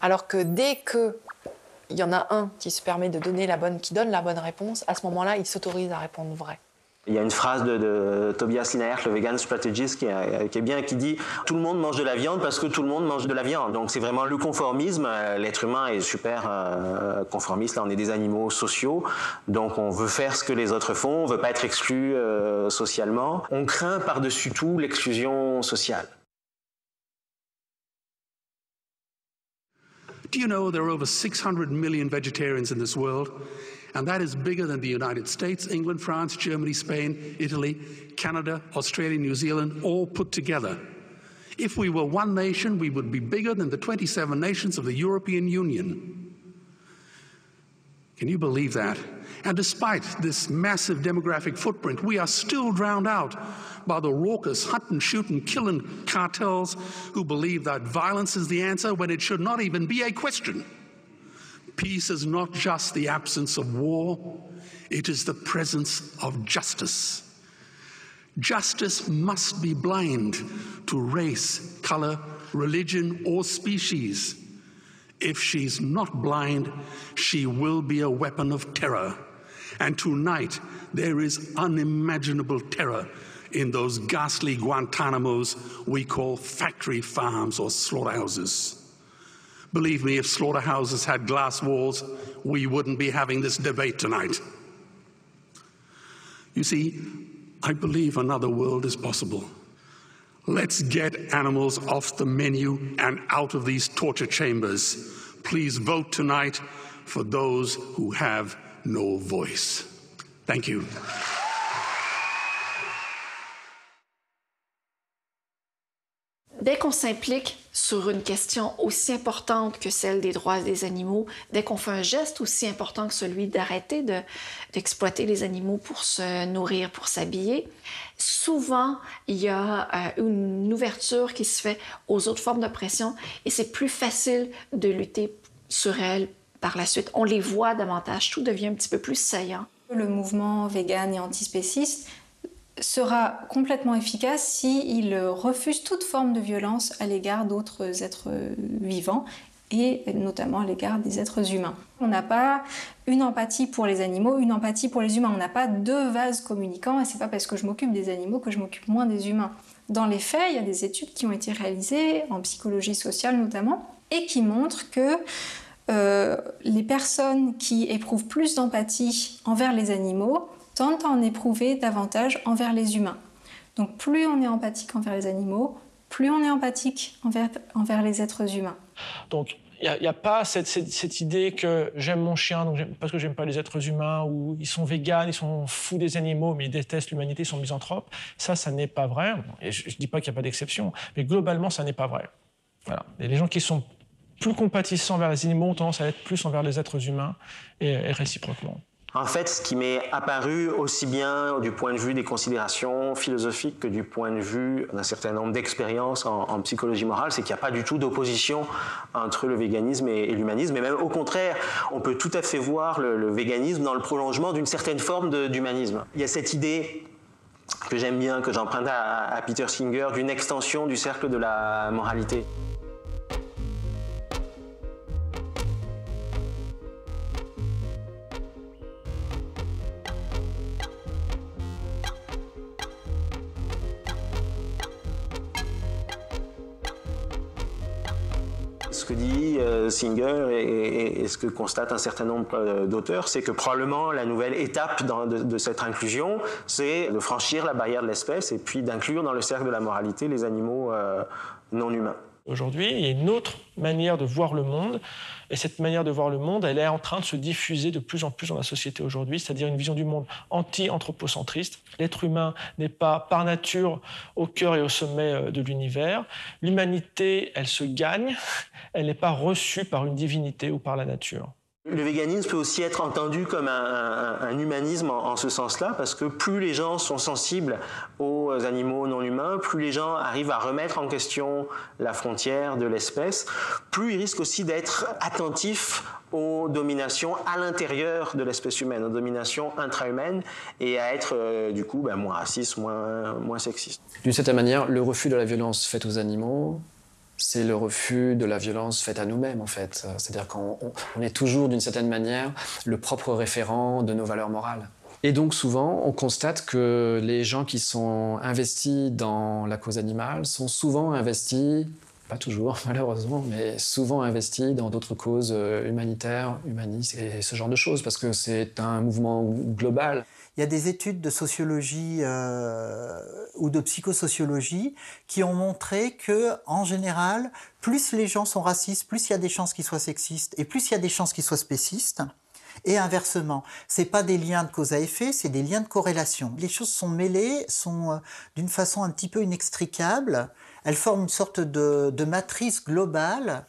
Alors que dès qu'il y en a un qui se permet de donner qui donne la bonne réponse, à ce moment-là, il s'autorise à répondre vrai. Il y a une phrase de Tobias Linaert, le vegan strategist, qui est bien, qui dit « Tout le monde mange de la viande parce que tout le monde mange de la viande ». Donc c'est vraiment le conformisme. L'être humain est super conformiste. Là, on est des animaux sociaux. Donc on veut faire ce que les autres font. On ne veut pas être exclu socialement. On craint par-dessus tout l'exclusion sociale. Do you know there are over 600 million vegetarians in this world? And that is bigger than the United States, England, France, Germany, Spain, Italy, Canada, Australia, New Zealand, all put together. If we were one nation, we would be bigger than the 27 nations of the European Union. Can you believe that? And despite this massive demographic footprint, we are still drowned out by the raucous hunt and shoot and killing cartels who believe that violence is the answer when it should not even be a question. Peace is not just the absence of war, it is the presence of justice. Justice must be blind to race, color, religion, or species. If she's not blind, she will be a weapon of terror. And tonight, there is unimaginable terror in those ghastly Guantanamos we call factory farms or slaughterhouses. Believe me, if slaughterhouses had glass walls, we wouldn't be having this debate tonight. You see, I believe another world is possible. Let's get animals off the menu and out of these torture chambers. Please vote tonight for those who have no voice. Thank you. Dès qu'on s'implique sur une question aussi importante que celle des droits des animaux, dès qu'on fait un geste aussi important que celui d'arrêter d'exploiter les animaux pour se nourrir, pour s'habiller, souvent, il y a une ouverture qui se fait aux autres formes d'oppression et c'est plus facile de lutter sur elles par la suite. On les voit davantage, tout devient un petit peu plus saillant. Le mouvement vegan et antispéciste sera complètement efficace s'il refuse toute forme de violence à l'égard d'autres êtres vivants et notamment à l'égard des êtres humains. On n'a pas une empathie pour les animaux, une empathie pour les humains. On n'a pas deux vases communicants et c'est pas parce que je m'occupe des animaux que je m'occupe moins des humains. Dans les faits, il y a des études qui ont été réalisées, en psychologie sociale notamment, et qui montrent que les personnes qui éprouvent plus d'empathie envers les animaux tendent à en éprouver davantage envers les humains. Donc plus on est empathique envers les animaux, plus on est empathique envers les êtres humains. Donc il n'y a pas cette idée que j'aime mon chien parce que j'aime pas les êtres humains, ou ils sont véganes, ils sont fous des animaux, mais ils détestent l'humanité, ils sont misanthropes. Ça n'est pas vrai. Et je ne dis pas qu'il n'y a pas d'exception, mais globalement, ça n'est pas vrai. Voilà. Et les gens qui sont plus compatissants envers les animaux ont tendance à être plus envers les êtres humains et réciproquement. En fait, ce qui m'est apparu aussi bien du point de vue des considérations philosophiques que du point de vue d'un certain nombre d'expériences en psychologie morale, c'est qu'il n'y a pas du tout d'opposition entre le véganisme et l'humanisme. Et même au contraire, on peut tout à fait voir le véganisme dans le prolongement d'une certaine forme d'humanisme. Il y a cette idée que j'aime bien, que j'emprunte à Peter Singer, d'une extension du cercle de la moralité. Ce que dit Singer et ce que constate un certain nombre d'auteurs, c'est que probablement la nouvelle étape de cette inclusion, c'est de franchir la barrière de l'espèce et puis d'inclure dans le cercle de la moralité les animaux non humains. Aujourd'hui, il y a une autre manière de voir le monde, et cette manière de voir le monde, elle est en train de se diffuser de plus en plus dans la société aujourd'hui, c'est-à-dire une vision du monde anti-anthropocentriste. L'être humain n'est pas par nature au cœur et au sommet de l'univers. L'humanité, elle se gagne, elle n'est pas reçue par une divinité ou par la nature. Le véganisme peut aussi être entendu comme un humanisme en ce sens-là, parce que plus les gens sont sensibles aux animaux non humains, plus les gens arrivent à remettre en question la frontière de l'espèce, plus ils risquent aussi d'être attentifs aux dominations à l'intérieur de l'espèce humaine, aux dominations intra-humaines, et à être du coup moins racistes, moins sexistes. D'une certaine manière, le refus de la violence faite aux animaux, c'est le refus de la violence faite à nous-mêmes, en fait. C'est-à-dire qu'on est toujours, d'une certaine manière, le propre référent de nos valeurs morales. Et donc, souvent, on constate que les gens qui sont investis dans la cause animale sont souvent investis, pas toujours, malheureusement, mais souvent investis dans d'autres causes humanitaires, humanistes et ce genre de choses, parce que c'est un mouvement global. Il y a des études de sociologie ou de psychosociologie qui ont montré que, en général, plus les gens sont racistes, plus il y a des chances qu'ils soient sexistes et plus il y a des chances qu'ils soient spécistes. Et inversement, c'est pas des liens de cause à effet, c'est des liens de corrélation. Les choses sont mêlées, sont d'une façon un petit peu inextricable. Elles forment une sorte de matrice globale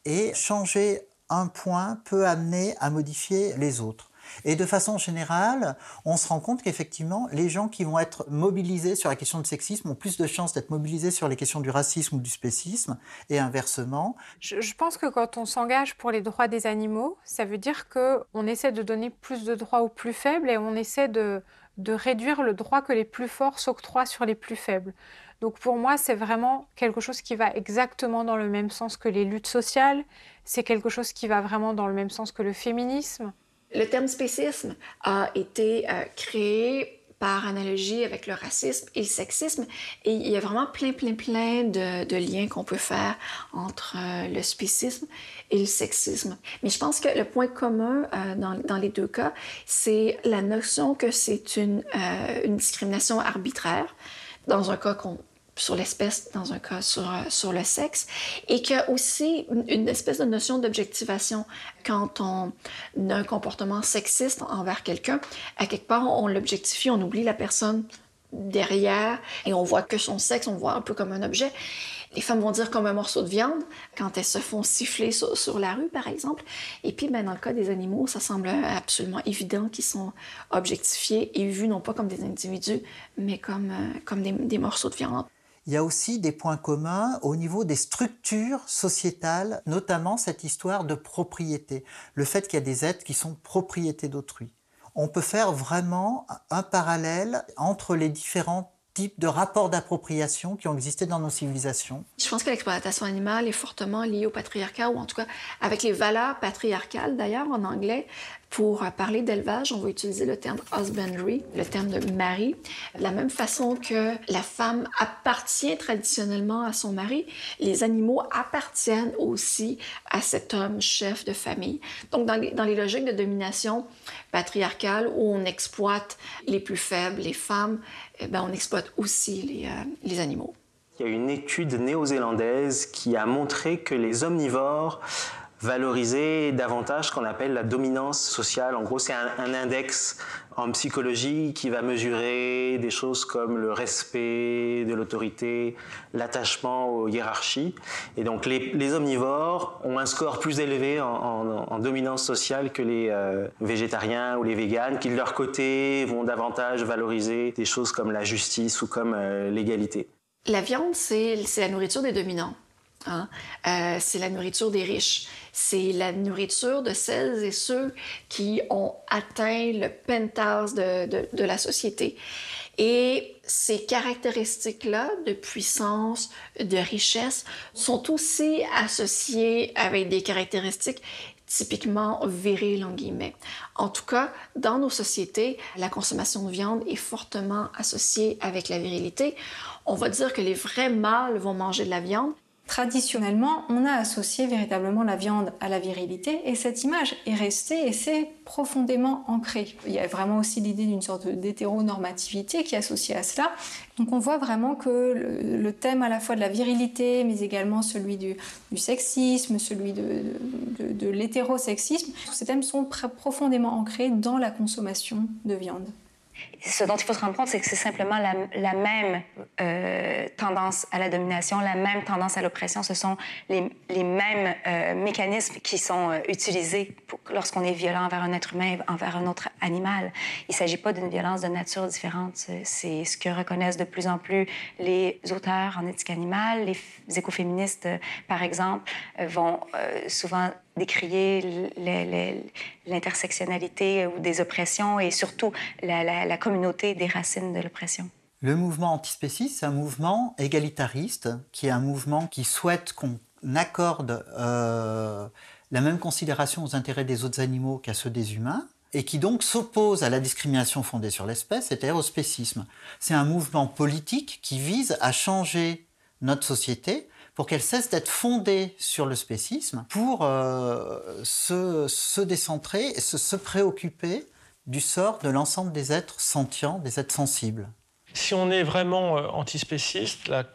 et changer un point peut amener à modifier les autres. Et de façon générale, on se rend compte qu'effectivement, les gens qui vont être mobilisés sur la question du sexisme ont plus de chances d'être mobilisés sur les questions du racisme ou du spécisme, et inversement. Je pense que quand on s'engage pour les droits des animaux, ça veut dire qu'on essaie de donner plus de droits aux plus faibles et on essaie de réduire le droit que les plus forts s'octroient sur les plus faibles. Donc pour moi, c'est vraiment quelque chose qui va exactement dans le même sens que les luttes sociales, c'est quelque chose qui va vraiment dans le même sens que le féminisme. Le terme spécisme a été créé par analogie avec le racisme et le sexisme. Et il y a vraiment plein de liens qu'on peut faire entre le spécisme et le sexisme. Mais je pense que le point commun dans les deux cas, c'est la notion que c'est une discrimination arbitraire, dans un cas sur l'espèce, dans un cas sur le sexe, et qu'il y a aussi une espèce de notion d'objectivation. Quand on a un comportement sexiste envers quelqu'un, à quelque part, on l'objectifie, on oublie la personne derrière, et on voit que son sexe, on le voit un peu comme un objet. Les femmes vont dire comme un morceau de viande quand elles se font siffler sur la rue, par exemple. Et puis, dans le cas des animaux, ça semble absolument évident qu'ils sont objectifiés et vus non pas comme des individus, mais comme des morceaux de viande. Il y a aussi des points communs au niveau des structures sociétales, notamment cette histoire de propriété, le fait qu'il y a des êtres qui sont propriété d'autrui. On peut faire vraiment un parallèle entre les différents types de rapports d'appropriation qui ont existé dans nos civilisations. Je pense que l'exploitation animale est fortement liée au patriarcat, ou en tout cas avec les valeurs patriarcales d'ailleurs en anglais. Pour parler d'élevage, on va utiliser le terme husbandry, le terme de mari. De la même façon que la femme appartient traditionnellement à son mari, les animaux appartiennent aussi à cet homme chef de famille. Donc, dans les logiques de domination patriarcale où on exploite les plus faibles, les femmes, on exploite aussi les animaux. Il y a une étude néo-zélandaise qui a montré que les omnivores valoriser davantage ce qu'on appelle la dominance sociale. En gros, c'est un index en psychologie qui va mesurer des choses comme le respect de l'autorité, l'attachement aux hiérarchies. Et donc, les omnivores ont un score plus élevé en dominance sociale que les végétariens ou les véganes, qui de leur côté vont davantage valoriser des choses comme la justice ou comme l'égalité. La viande, c'est la nourriture des dominants. Hein? C'est la nourriture des riches. C'est la nourriture de celles et ceux qui ont atteint le penthouse de la société. Et ces caractéristiques-là de puissance, de richesse, sont aussi associées avec des caractéristiques typiquement viriles, en guillemets. En tout cas, dans nos sociétés, la consommation de viande est fortement associée avec la virilité. On va dire que les vrais mâles vont manger de la viande. Traditionnellement, on a associé véritablement la viande à la virilité et cette image est restée et c'est profondément ancré. Il y a vraiment aussi l'idée d'une sorte d'hétéronormativité qui est associée à cela. Donc on voit vraiment que le thème à la fois de la virilité, mais également celui du sexisme, celui de l'hétérosexisme, tous ces thèmes sont profondément ancrés dans la consommation de viande. Ce dont il faut se rendre compte, c'est que c'est simplement la même tendance à la domination, la même tendance à l'oppression. Ce sont les mêmes mécanismes qui sont utilisés lorsqu'on est violent envers un être humain, envers un autre animal. Il ne s'agit pas d'une violence de nature différente. C'est ce que reconnaissent de plus en plus les auteurs en éthique animale. Les écoféministes, par exemple, vont souvent décrier l'intersectionnalité ou des oppressions et surtout la communauté des racines de l'oppression. Le mouvement antispéciste, c'est un mouvement égalitariste, qui est un mouvement qui souhaite qu'on accorde la même considération aux intérêts des autres animaux qu'à ceux des humains, et qui donc s'oppose à la discrimination fondée sur l'espèce, c'est-à-dire au spécisme. C'est un mouvement politique qui vise à changer notre société pour qu'elle cesse d'être fondée sur le spécisme, pour se décentrer et se préoccuper du sort de l'ensemble des êtres sentients, des êtres sensibles. Si on est vraiment antispéciste, la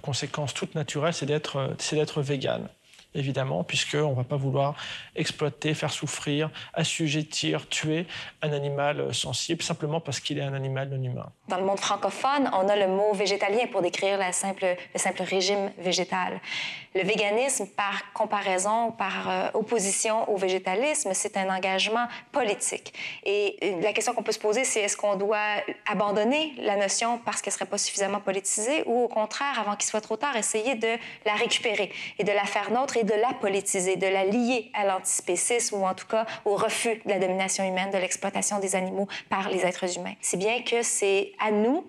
conséquence toute naturelle, c'est d'être végane, évidemment, puisqu'on ne va pas vouloir exploiter, faire souffrir, assujettir, tuer un animal sensible, simplement parce qu'il est un animal non humain. Dans le monde francophone, on a le mot végétalien pour décrire le simple régime végétal. Le véganisme, par comparaison, par opposition au végétalisme, c'est un engagement politique. Et la question qu'on peut se poser, c'est est-ce qu'on doit abandonner la notion parce qu'elle ne serait pas suffisamment politisée ou au contraire, avant qu'il soit trop tard, essayer de la récupérer et de la faire nôtre et de la politiser, de la lier à l'antispécisme ou en tout cas au refus de la domination humaine, de l'exploitation des animaux par les êtres humains. Si bien que c'est à nous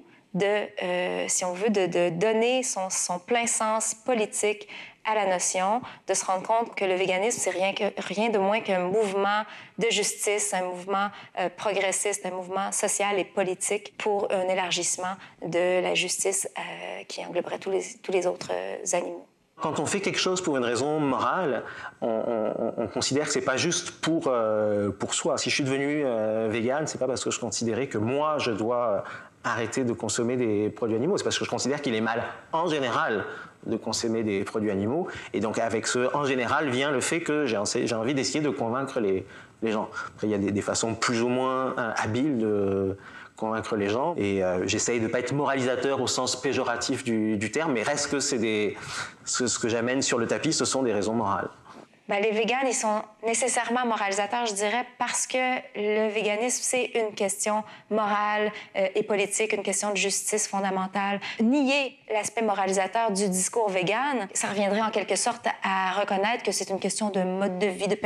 si on veut, de donner son plein sens politique à la notion, de se rendre compte que le véganisme, c'est rien de moins qu'un mouvement de justice, un mouvement progressiste, un mouvement social et politique pour un élargissement de la justice qui engloberait tous les autres animaux. Quand on fait quelque chose pour une raison morale, on considère que c'est pas juste pour soi. Si je suis devenu végane, c'est pas parce que je considérais que moi, je dois arrêter de consommer des produits animaux. C'est parce que je considère qu'il est mal, en général, de consommer des produits animaux. Et donc, avec ce « en général » vient le fait que j'ai envie d'essayer de convaincre les gens. Après, il y a des façons plus ou moins habiles de convaincre les gens. Et j'essaye de ne pas être moralisateur au sens péjoratif du terme, mais reste que ce que j'amène sur le tapis, ce sont des raisons morales. Les véganes, ils sont nécessairement moralisateurs, je dirais, parce que le véganisme, c'est une question morale et politique, une question de justice fondamentale. Nier l'aspect moralisateur du discours végane, ça reviendrait en quelque sorte à reconnaître que c'est une question de mode de vie, de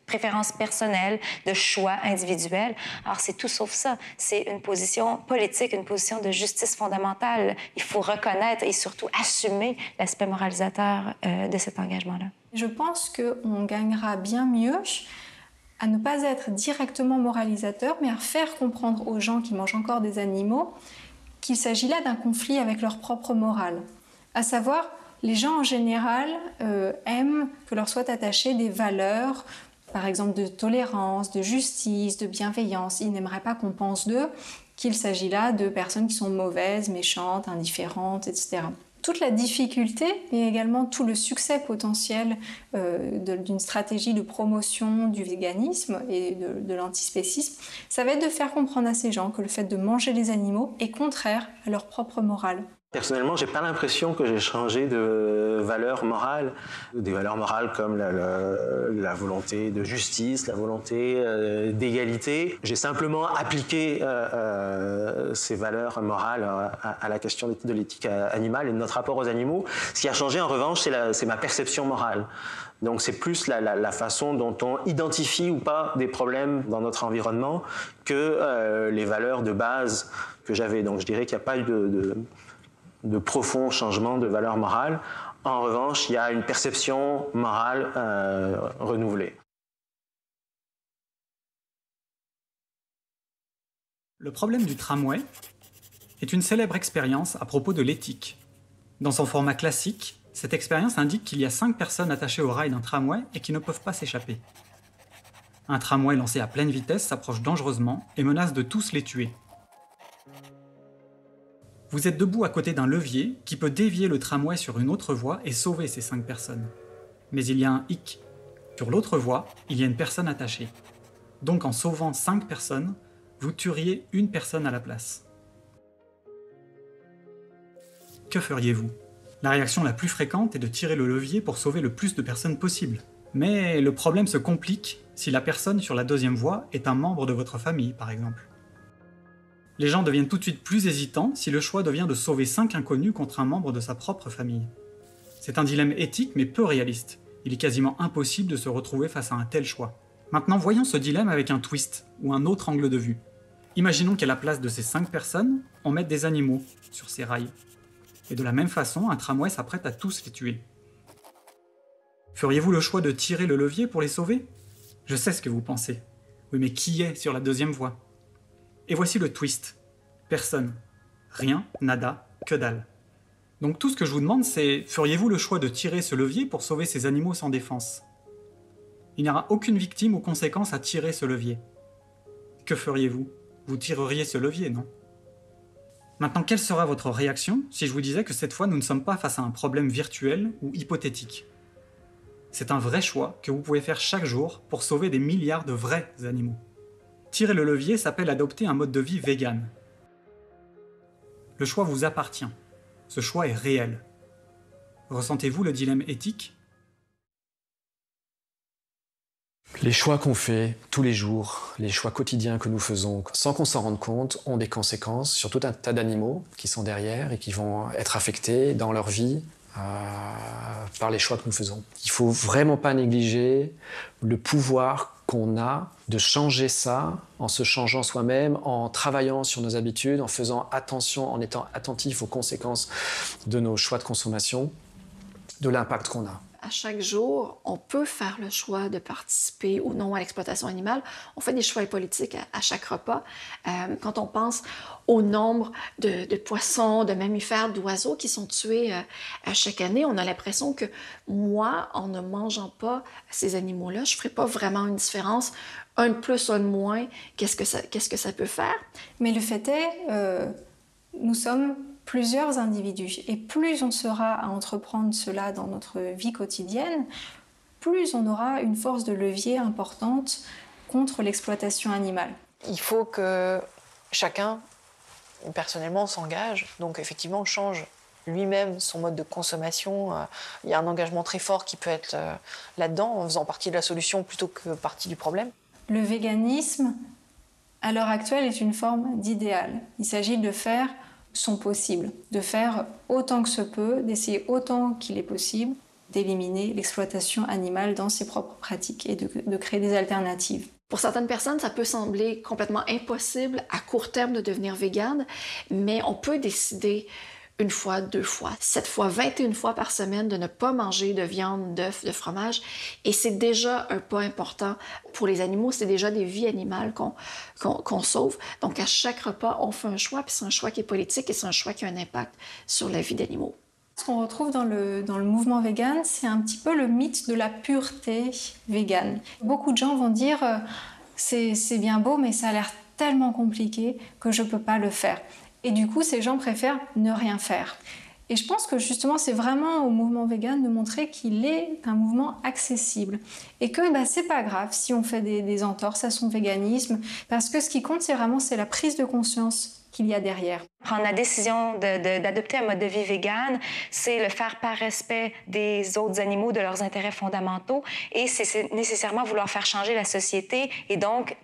préférence personnelle, de choix individuel. Alors, c'est tout sauf ça. C'est une position politique, une position de justice fondamentale. Il faut reconnaître et surtout assumer l'aspect moralisateur de cet engagement-là. Je pense qu'on gagnera bien mieux à ne pas être directement moralisateur, mais à faire comprendre aux gens qui mangent encore des animaux qu'il s'agit là d'un conflit avec leur propre morale. À savoir, les gens en général aiment que leur soient attachées des valeurs, par exemple de tolérance, de justice, de bienveillance. Ils n'aimeraient pas qu'on pense d'eux qu'il s'agit là de personnes qui sont mauvaises, méchantes, indifférentes, etc. Toute la difficulté, mais également tout le succès potentiel d'une stratégie de promotion du véganisme et de l'antispécisme, ça va être de faire comprendre à ces gens que le fait de manger les animaux est contraire à leur propre morale. Personnellement, j'ai pas l'impression que j'ai changé de valeurs morales. Des valeurs morales comme la volonté de justice, la volonté d'égalité. J'ai simplement appliqué ces valeurs morales à la question de l'éthique animale et de notre rapport aux animaux. Ce qui a changé en revanche, c'est ma perception morale. Donc c'est plus la façon dont on identifie ou pas des problèmes dans notre environnement que les valeurs de base que j'avais. Donc je dirais qu'il n'y a pas eu de profond changement de valeur morale. En revanche, il y a une perception morale renouvelée. Le problème du tramway est une célèbre expérience à propos de l'éthique. Dans son format classique, cette expérience indique qu'il y a 5 personnes attachées au rail d'un tramway et qui ne peuvent pas s'échapper. Un tramway lancé à pleine vitesse s'approche dangereusement et menace de tous les tuer. Vous êtes debout à côté d'un levier qui peut dévier le tramway sur une autre voie et sauver ces 5 personnes. Mais il y a un hic. Sur l'autre voie, il y a une personne attachée. Donc en sauvant 5 personnes, vous tueriez une personne à la place. Que feriez-vous ? La réaction la plus fréquente est de tirer le levier pour sauver le plus de personnes possible. Mais le problème se complique si la personne sur la deuxième voie est un membre de votre famille, par exemple. Les gens deviennent tout de suite plus hésitants si le choix devient de sauver 5 inconnus contre un membre de sa propre famille. C'est un dilemme éthique mais peu réaliste. Il est quasiment impossible de se retrouver face à un tel choix. Maintenant, voyons ce dilemme avec un twist, ou un autre angle de vue. Imaginons qu'à la place de ces 5 personnes, on mette des animaux sur ces rails. Et de la même façon, un tramway s'apprête à tous les tuer. Feriez-vous le choix de tirer le levier pour les sauver ? Je sais ce que vous pensez. Oui, mais qui est sur la deuxième voie ? Et voici le twist. Personne. Rien, nada, que dalle. Donc tout ce que je vous demande, c'est feriez-vous le choix de tirer ce levier pour sauver ces animaux sans défense ? Il n'y aura aucune victime ou conséquence à tirer ce levier. Que feriez-vous ? Vous tireriez ce levier, non ? Maintenant, quelle sera votre réaction si je vous disais que cette fois, nous ne sommes pas face à un problème virtuel ou hypothétique ? C'est un vrai choix que vous pouvez faire chaque jour pour sauver des milliards de vrais animaux. Tirer le levier s'appelle adopter un mode de vie vegan. Le choix vous appartient. Ce choix est réel. Ressentez-vous le dilemme éthique ? Les choix qu'on fait tous les jours, les choix quotidiens que nous faisons, sans qu'on s'en rende compte, ont des conséquences sur tout un tas d'animaux qui sont derrière et qui vont être affectés dans leur vie par les choix que nous faisons. Il ne faut vraiment pas négliger le pouvoir qu'on a de changer ça en se changeant soi-même, en travaillant sur nos habitudes, en faisant attention, en étant attentif aux conséquences de nos choix de consommation, de l'impact qu'on a. À chaque jour, on peut faire le choix de participer ou non à l'exploitation animale. On fait des choix politiques à chaque repas. Quand on pense au nombre de poissons, de mammifères, d'oiseaux qui sont tués chaque année, on a l'impression que moi, en ne mangeant pas ces animaux-là, je ne ferai pas vraiment une différence. Un de plus, un de moins, qu'est-ce que ça peut faire? Mais le fait est, nous sommes plusieurs individus. Et plus on sera à entreprendre cela dans notre vie quotidienne, plus on aura une force de levier importante contre l'exploitation animale. Il faut que chacun, personnellement, s'engage, donc effectivement change lui-même son mode de consommation. Il y a un engagement très fort qui peut être là-dedans, en faisant partie de la solution plutôt que partie du problème. Le véganisme, à l'heure actuelle, est une forme d'idéal. Il s'agit de faire son possible, de faire autant que se peut, d'essayer autant qu'il est possible d'éliminer l'exploitation animale dans ses propres pratiques et de créer des alternatives. Pour certaines personnes, ça peut sembler complètement impossible à court terme de devenir végane, mais on peut décider 1 fois, 2 fois, 7 fois, 21 fois par semaine de ne pas manger de viande, d'œufs, de fromage. Et c'est déjà un pas important pour les animaux. C'est déjà des vies animales qu'on sauve. Donc, à chaque repas, on fait un choix, puis c'est un choix qui est politique et c'est un choix qui a un impact sur la vie d'animaux. Ce qu'on retrouve dans le mouvement vegan, c'est un petit peu le mythe de la pureté végane. Beaucoup de gens vont dire c'est bien beau, mais ça a l'air tellement compliqué que je ne peux pas le faire. Et du coup, ces gens préfèrent ne rien faire. Et je pense que justement, c'est vraiment au mouvement vegan de montrer qu'il est un mouvement accessible. Et que c'est pas grave si on fait des entorses à son véganisme, parce que ce qui compte, c'est la prise de conscience qu'il y a derrière. Prendre la décision d'adopter un mode de vie vegan, c'est le faire par respect des autres animaux, de leurs intérêts fondamentaux, et c'est nécessairement vouloir faire changer la société, et donc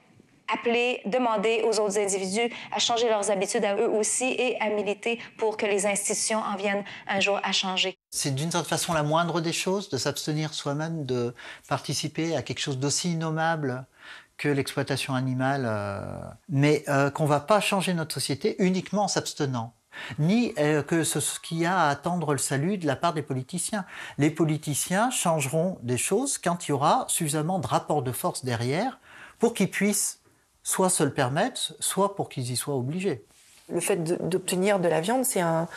demander aux autres individus à changer leurs habitudes à eux aussi et à militer pour que les institutions en viennent un jour à changer. C'est d'une certaine façon la moindre des choses de s'abstenir soi-même de participer à quelque chose d'aussi innommable que l'exploitation animale, mais qu'on ne va pas changer notre société uniquement en s'abstenant. Ni que ce qu'il y a à attendre le salut de la part des politiciens. Les politiciens changeront des choses quand il y aura suffisamment de rapports de force derrière pour qu'ils puissent soit se le permettre, soit pour qu'ils y soient obligés. Le fait d'obtenir de la viande, c'est un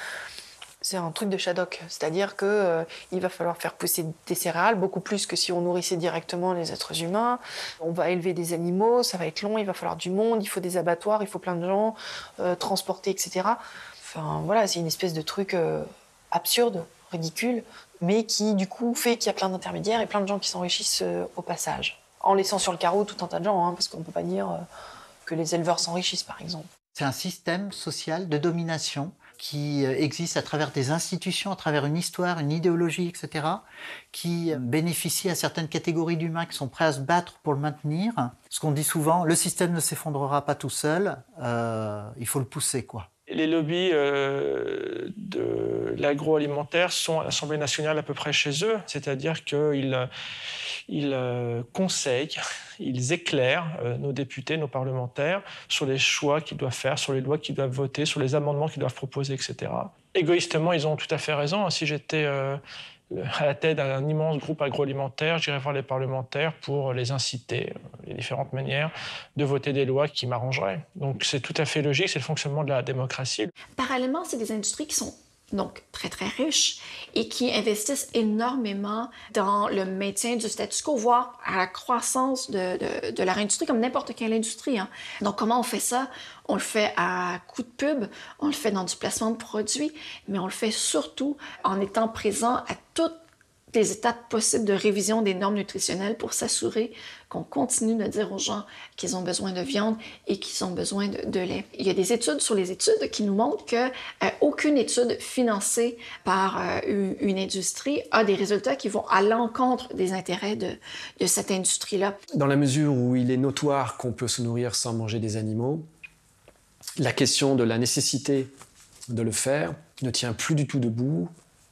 truc de Shadok. C'est-à-dire qu'il va falloir faire pousser des céréales, beaucoup plus que si on nourrissait directement les êtres humains. On va élever des animaux, ça va être long, il va falloir du monde, il faut des abattoirs, il faut plein de gens, transporter, etc. Enfin, voilà, c'est une espèce de truc absurde, ridicule, mais qui, du coup, fait qu'il y a plein d'intermédiaires et plein de gens qui s'enrichissent au passage. En laissant sur le carreau tout un tas de gens, parce qu'on ne peut pas dire que les éleveurs s'enrichissent, par exemple. C'est un système social de domination qui existe à travers des institutions, à travers une histoire, une idéologie, etc., qui bénéficie à certaines catégories d'humains qui sont prêts à se battre pour le maintenir. Ce qu'on dit souvent, le système ne s'effondrera pas tout seul, il faut le pousser, quoi. Les lobbies de l'agroalimentaire sont à l'Assemblée nationale à peu près chez eux, c'est-à-dire qu'ils conseillent, ils éclairent nos députés, nos parlementaires sur les choix qu'ils doivent faire, sur les lois qu'ils doivent voter, sur les amendements qu'ils doivent proposer, etc. Égoïstement, ils ont tout à fait raison. Si j'étais à la tête d'un immense groupe agroalimentaire, j'irais voir les parlementaires pour les inciter, les différentes manières de voter des lois qui m'arrangeraient. Donc c'est tout à fait logique, c'est le fonctionnement de la démocratie. Parallèlement, c'est des industries qui sont donc très, très riches et qui investissent énormément dans le maintien du statu quo, voire à la croissance de leur industrie, comme n'importe quelle industrie. Donc, comment on fait ça? On le fait à coup de pub, on le fait dans du placement de produits, mais on le fait surtout en étant présent à toutes les étapes possibles de révision des normes nutritionnelles pour s'assurer qu'on continue de dire aux gens qu'ils ont besoin de viande et qu'ils ont besoin de lait. Il y a des études sur les études qui nous montrent qu'aucune étude financée par une industrie a des résultats qui vont à l'encontre des intérêts de cette industrie-là. Dans la mesure où il est notoire qu'on peut se nourrir sans manger des animaux, la question de la nécessité de le faire ne tient plus du tout debout.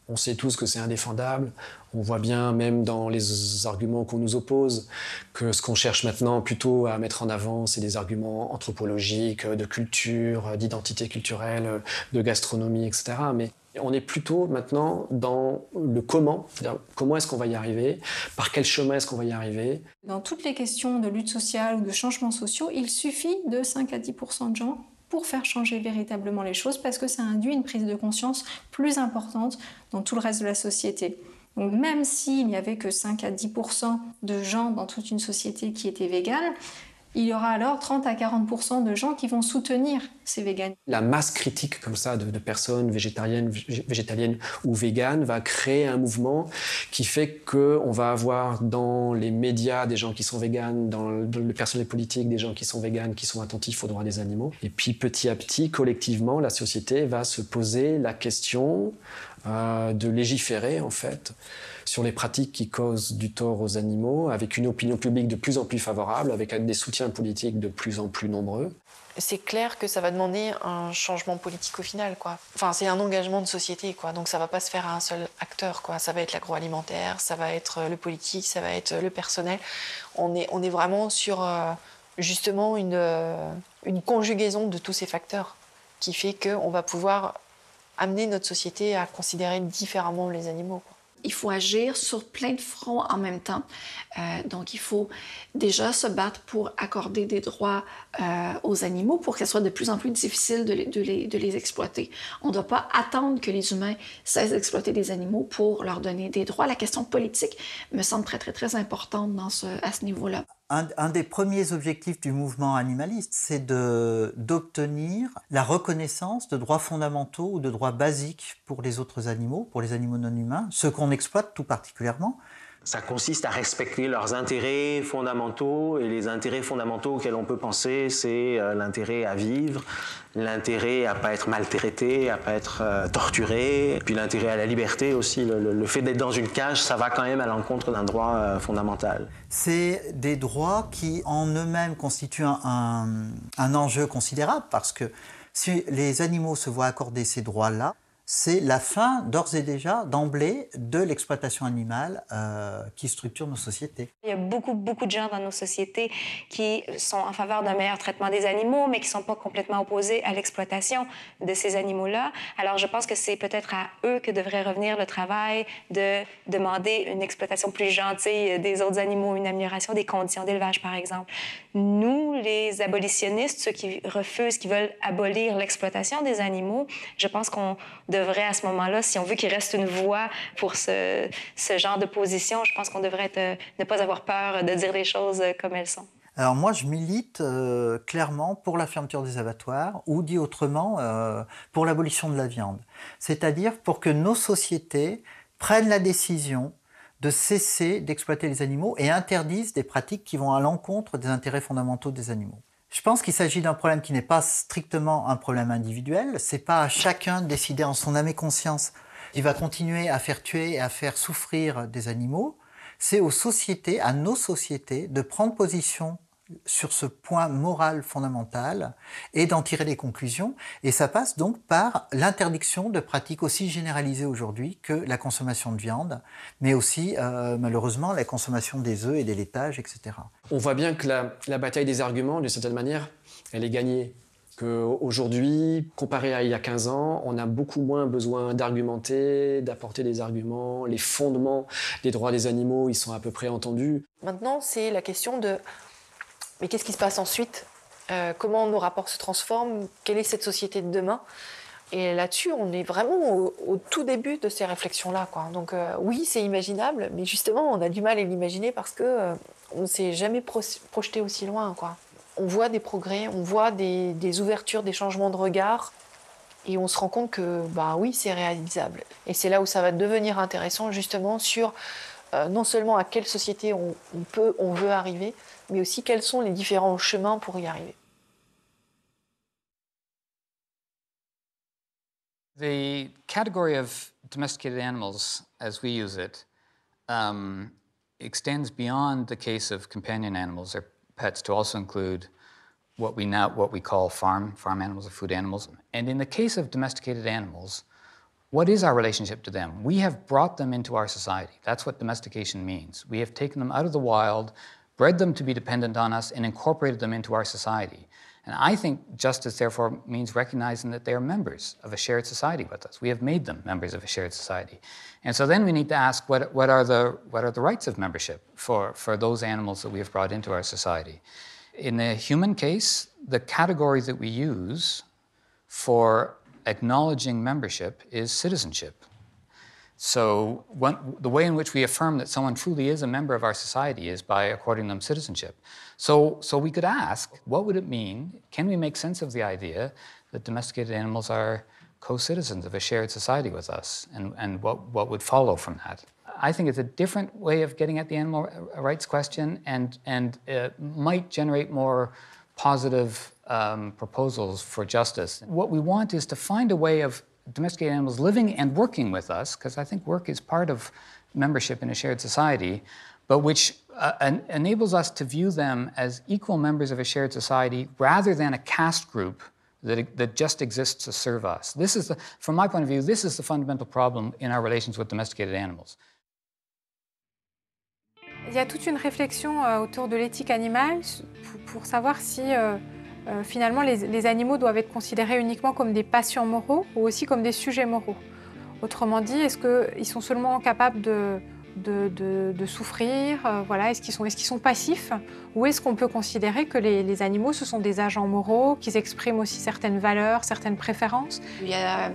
On sait tous que c'est indéfendable. On voit bien, même dans les arguments qu'on nous oppose, que ce qu'on cherche maintenant plutôt à mettre en avant, c'est des arguments anthropologiques, de culture, d'identité culturelle, de gastronomie, etc. Mais on est plutôt maintenant dans le comment, c'est-à-dire comment est-ce qu'on va y arriver, par quel chemin est-ce qu'on va y arriver. Dans toutes les questions de lutte sociale ou de changements sociaux, il suffit de 5 à 10% de gens pour faire changer véritablement les choses, parce que ça induit une prise de conscience plus importante dans tout le reste de la société. Donc même s'il n'y avait que 5 à 10% de gens dans toute une société qui étaient véganes, il y aura alors 30 à 40% de gens qui vont soutenir ces véganes. La masse critique comme ça de personnes végétaliennes ou véganes va créer un mouvement qui fait qu'on va avoir dans les médias des gens qui sont véganes, dans le personnel politique des gens qui sont véganes, qui sont attentifs aux droits des animaux. Et puis petit à petit, collectivement, la société va se poser la question de légiférer en fait sur les pratiques qui causent du tort aux animaux, avec une opinion publique de plus en plus favorable, avec des soutiens politiques de plus en plus nombreux. C'est clair que ça va demander un changement politique au final, quoi. Enfin, c'est un engagement de société, quoi. Donc ça va pas se faire à un seul acteur, quoi. Ça va être l'agroalimentaire, ça va être le politique, ça va être le personnel. On est vraiment sur justement une conjugaison de tous ces facteurs qui fait qu'on va pouvoir amener notre société à considérer différemment les animaux, quoi. Il faut agir sur plein de fronts en même temps. Donc, il faut déjà se battre pour accorder des droits aux animaux pour que ce soit de plus en plus difficile de les exploiter. On ne doit pas attendre que les humains cessent d'exploiter des animaux pour leur donner des droits. La question politique me semble très, très, très importante à ce niveau-là. Un des premiers objectifs du mouvement animaliste, c'est d'obtenir la reconnaissance de droits fondamentaux ou de droits basiques pour les autres animaux, pour les animaux non humains, ceux qu'on exploite tout particulièrement. Ça consiste à respecter leurs intérêts fondamentaux, et les intérêts fondamentaux auxquels on peut penser, c'est l'intérêt à vivre, l'intérêt à ne pas être maltraité, à ne pas être torturé, puis l'intérêt à la liberté aussi. Le fait d'être dans une cage, ça va quand même à l'encontre d'un droit fondamental. C'est des droits qui en eux-mêmes constituent un enjeu considérable, parce que si les animaux se voient accorder ces droits-là, c'est la fin, d'ores et déjà, d'emblée, de l'exploitation animale qui structure nos sociétés. Il y a beaucoup de gens dans nos sociétés qui sont en faveur d'un meilleur traitement des animaux, mais qui ne sont pas complètement opposés à l'exploitation de ces animaux-là. Alors, je pense que c'est peut-être à eux que devrait revenir le travail de demander une exploitation plus gentille des autres animaux, une amélioration des conditions d'élevage, par exemple. Nous, les abolitionnistes, ceux qui refusent, qui veulent abolir l'exploitation des animaux, je pense qu'on devrait à ce moment-là, si on veut qu'il reste une voix pour ce genre de position, je pense qu'on devrait ne pas avoir peur de dire les choses comme elles sont. Alors moi, je milite clairement pour la fermeture des abattoirs, ou dit autrement, pour l'abolition de la viande. C'est-à-dire pour que nos sociétés prennent la décision de cesser d'exploiter les animaux et interdisent des pratiques qui vont à l'encontre des intérêts fondamentaux des animaux. Je pense qu'il s'agit d'un problème qui n'est pas strictement un problème individuel. C'est pas à chacun de décider en son âme et conscience qu'il va continuer à faire tuer et à faire souffrir des animaux. C'est aux sociétés, à nos sociétés, de prendre position sur ce point moral fondamental et d'en tirer des conclusions. Et ça passe donc par l'interdiction de pratiques aussi généralisées aujourd'hui que la consommation de viande, mais aussi, malheureusement, la consommation des œufs et des laitages, etc. On voit bien que la bataille des arguments, d'une certaine manière, elle est gagnée. Qu'aujourd'hui, comparé à il y a 15 ans, on a beaucoup moins besoin d'argumenter, d'apporter des arguments. Les fondements des droits des animaux, ils sont à peu près entendus. Maintenant, c'est la question de mais qu'est-ce qui se passe ensuite ? Comment nos rapports se transforment ? Quelle est cette société de demain ? Et là-dessus, on est vraiment au tout début de ces réflexions-là, quoi. Donc oui, c'est imaginable, mais justement, on a du mal à l'imaginer parce qu'on ne s'est jamais projeté aussi loin, quoi. On voit des progrès, on voit des ouvertures, des changements de regard, et on se rend compte que, bah oui, c'est réalisable. Et c'est là où ça va devenir intéressant, justement, sur non seulement à quelle société on veut arriver, mais aussi quels sont les différents chemins pour y arriver. The category of domesticated animals, as we use it, extends beyond the case of companion animals or pets to also include what we call farm animals or food animals. And in the case of domesticated animals, what is our relationship to them? We have brought them into our society. That's what domestication means. We have taken them out of the wild, bred them to be dependent on us, and incorporated them into our society. And I think justice, therefore, means recognizing that they are members of a shared society with us. We have made them members of a shared society. And so then we need to ask, what are the rights of membership for those animals that we have brought into our society? In the human case, the category that we use for acknowledging membership is citizenship. So the way in which we affirm that someone truly is a member of our society is by according them citizenship. So we could ask, what would it mean? Can we make sense of the idea that domesticated animals are co-citizens of a shared society with us? And what would follow from that? I think it's a different way of getting at the animal rights question and might generate more positive proposals for justice. What we want is to find a way of domesticated animals living and working with us, because I think work is part of membership in a shared society, but which enables us to view them as equal members of a shared society rather than a caste group that just exists to serve us. From my point of view, this is the fundamental problem in our relations with domesticated animals. Il y a toute une réflexion autour de l'éthique animale pour savoir si finalement, les animaux doivent être considérés uniquement comme des patients moraux ou aussi comme des sujets moraux. Autrement dit, est-ce qu'ils sont seulement capables de souffrir, voilà, est-ce qu'ils sont passifs, ou est-ce qu'on peut considérer que les animaux, ce sont des agents moraux, qu'ils expriment aussi certaines valeurs, certaines préférences? Il y a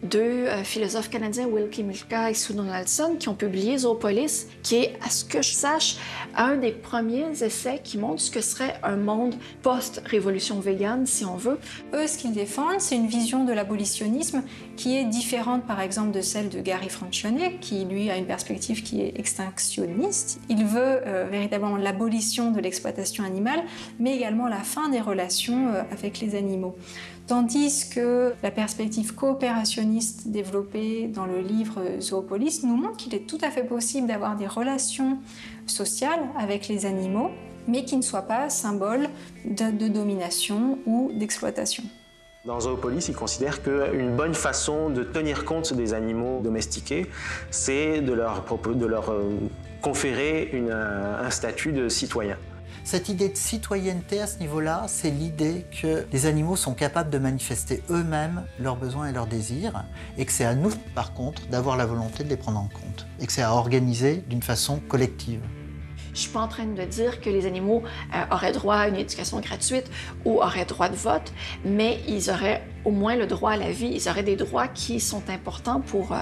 deux philosophes canadiens, Wilkie Milka et Sue Donaldson, qui ont publié Zoopolis, qui est, à ce que je sache, un des premiers essais qui montre ce que serait un monde post-révolution végane, si on veut. Eux, ce qu'ils défendent, c'est une vision de l'abolitionnisme qui est différente, par exemple, de celle de Gary Francione, qui, lui, a une perspective qui est extinctionniste. Il veut véritablement l'abolition de l'exploitation animale, mais également la fin des relations avec les animaux. Tandis que la perspective coopérationniste développée dans le livre Zoopolis nous montre qu'il est tout à fait possible d'avoir des relations sociales avec les animaux, mais qui ne soient pas symboles de domination ou d'exploitation. Dans Zoopolis, ils considèrent qu'une bonne façon de tenir compte des animaux domestiqués, c'est de leur conférer un statut de citoyen. Cette idée de citoyenneté à ce niveau-là, c'est l'idée que les animaux sont capables de manifester eux-mêmes leurs besoins et leurs désirs, et que c'est à nous, par contre, d'avoir la volonté de les prendre en compte, et que c'est à organiser d'une façon collective. Je ne suis pas en train de dire que les animaux auraient droit à une éducation gratuite ou auraient droit de vote, mais ils auraient au moins le droit à la vie, ils auraient des droits qui sont importants pour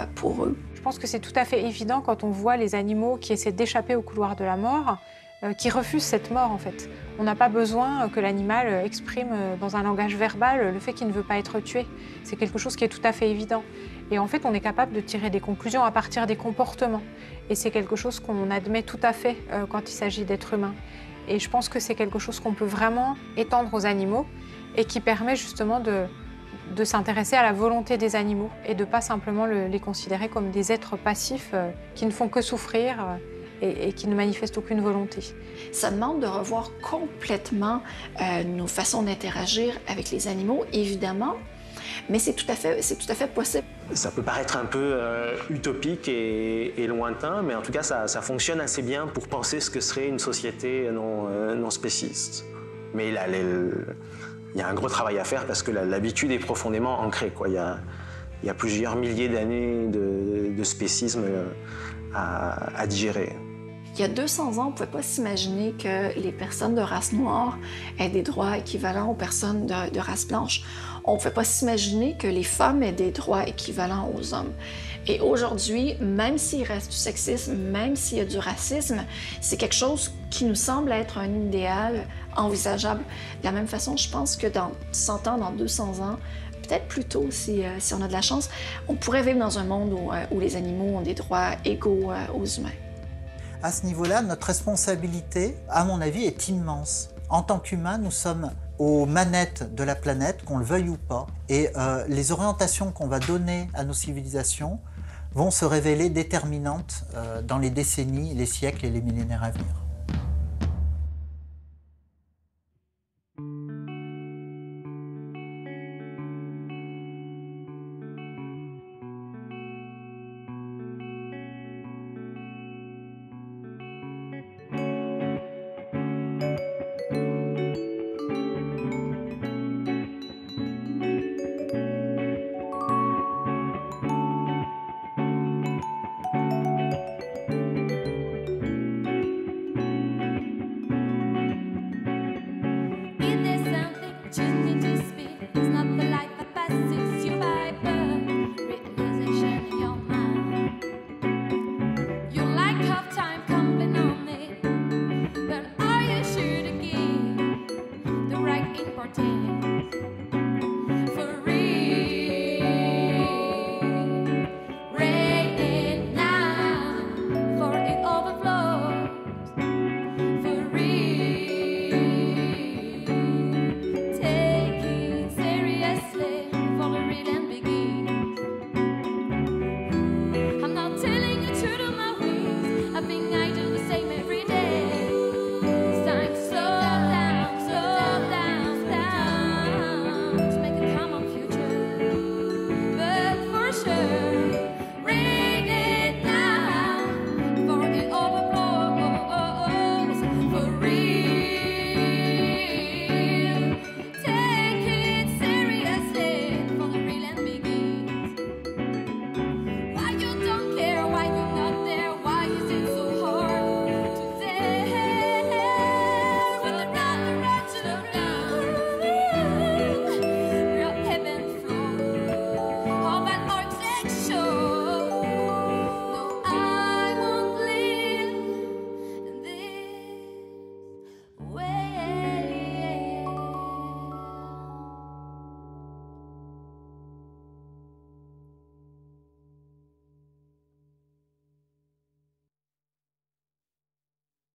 eux. Je pense que c'est tout à fait évident quand on voit les animaux qui essaient d'échapper au couloir de la mort, qui refusent cette mort en fait. On n'a pas besoin que l'animal exprime dans un langage verbal le fait qu'il ne veut pas être tué. C'est quelque chose qui est tout à fait évident. Et en fait, on est capable de tirer des conclusions à partir des comportements. Et c'est quelque chose qu'on admet tout à fait quand il s'agit d'êtres humains. Et je pense que c'est quelque chose qu'on peut vraiment étendre aux animaux et qui permet justement de s'intéresser à la volonté des animaux et de ne pas simplement les considérer comme des êtres passifs qui ne font que souffrir et qui ne manifestent aucune volonté. Ça demande de revoir complètement nos façons d'interagir avec les animaux, évidemment, mais c'est tout à fait possible. Ça peut paraître un peu utopique et lointain, mais en tout cas, ça fonctionne assez bien pour penser ce que serait une société non spéciste. Mais il y a un gros travail à faire parce que l'habitude est profondément ancrée, quoi. Il y a plusieurs milliers d'années de spécisme à digérer. Il y a 200 ans, on ne pouvait pas s'imaginer que les personnes de race noire aient des droits équivalents aux personnes de race blanche. On ne pouvait pas s'imaginer que les femmes aient des droits équivalents aux hommes. Et aujourd'hui, même s'il reste du sexisme, même s'il y a du racisme, c'est quelque chose qui nous semble être un idéal envisageable. De la même façon, je pense que dans 100 ans, dans 200 ans, peut-être plus tôt, si on a de la chance, on pourrait vivre dans un monde où les animaux ont des droits égaux aux humains. À ce niveau-là, notre responsabilité, à mon avis, est immense. En tant qu'humains, nous sommes aux manettes de la planète, qu'on le veuille ou pas, et les orientations qu'on va donner à nos civilisations vont se révéler déterminantes dans les décennies, les siècles et les millénaires à venir.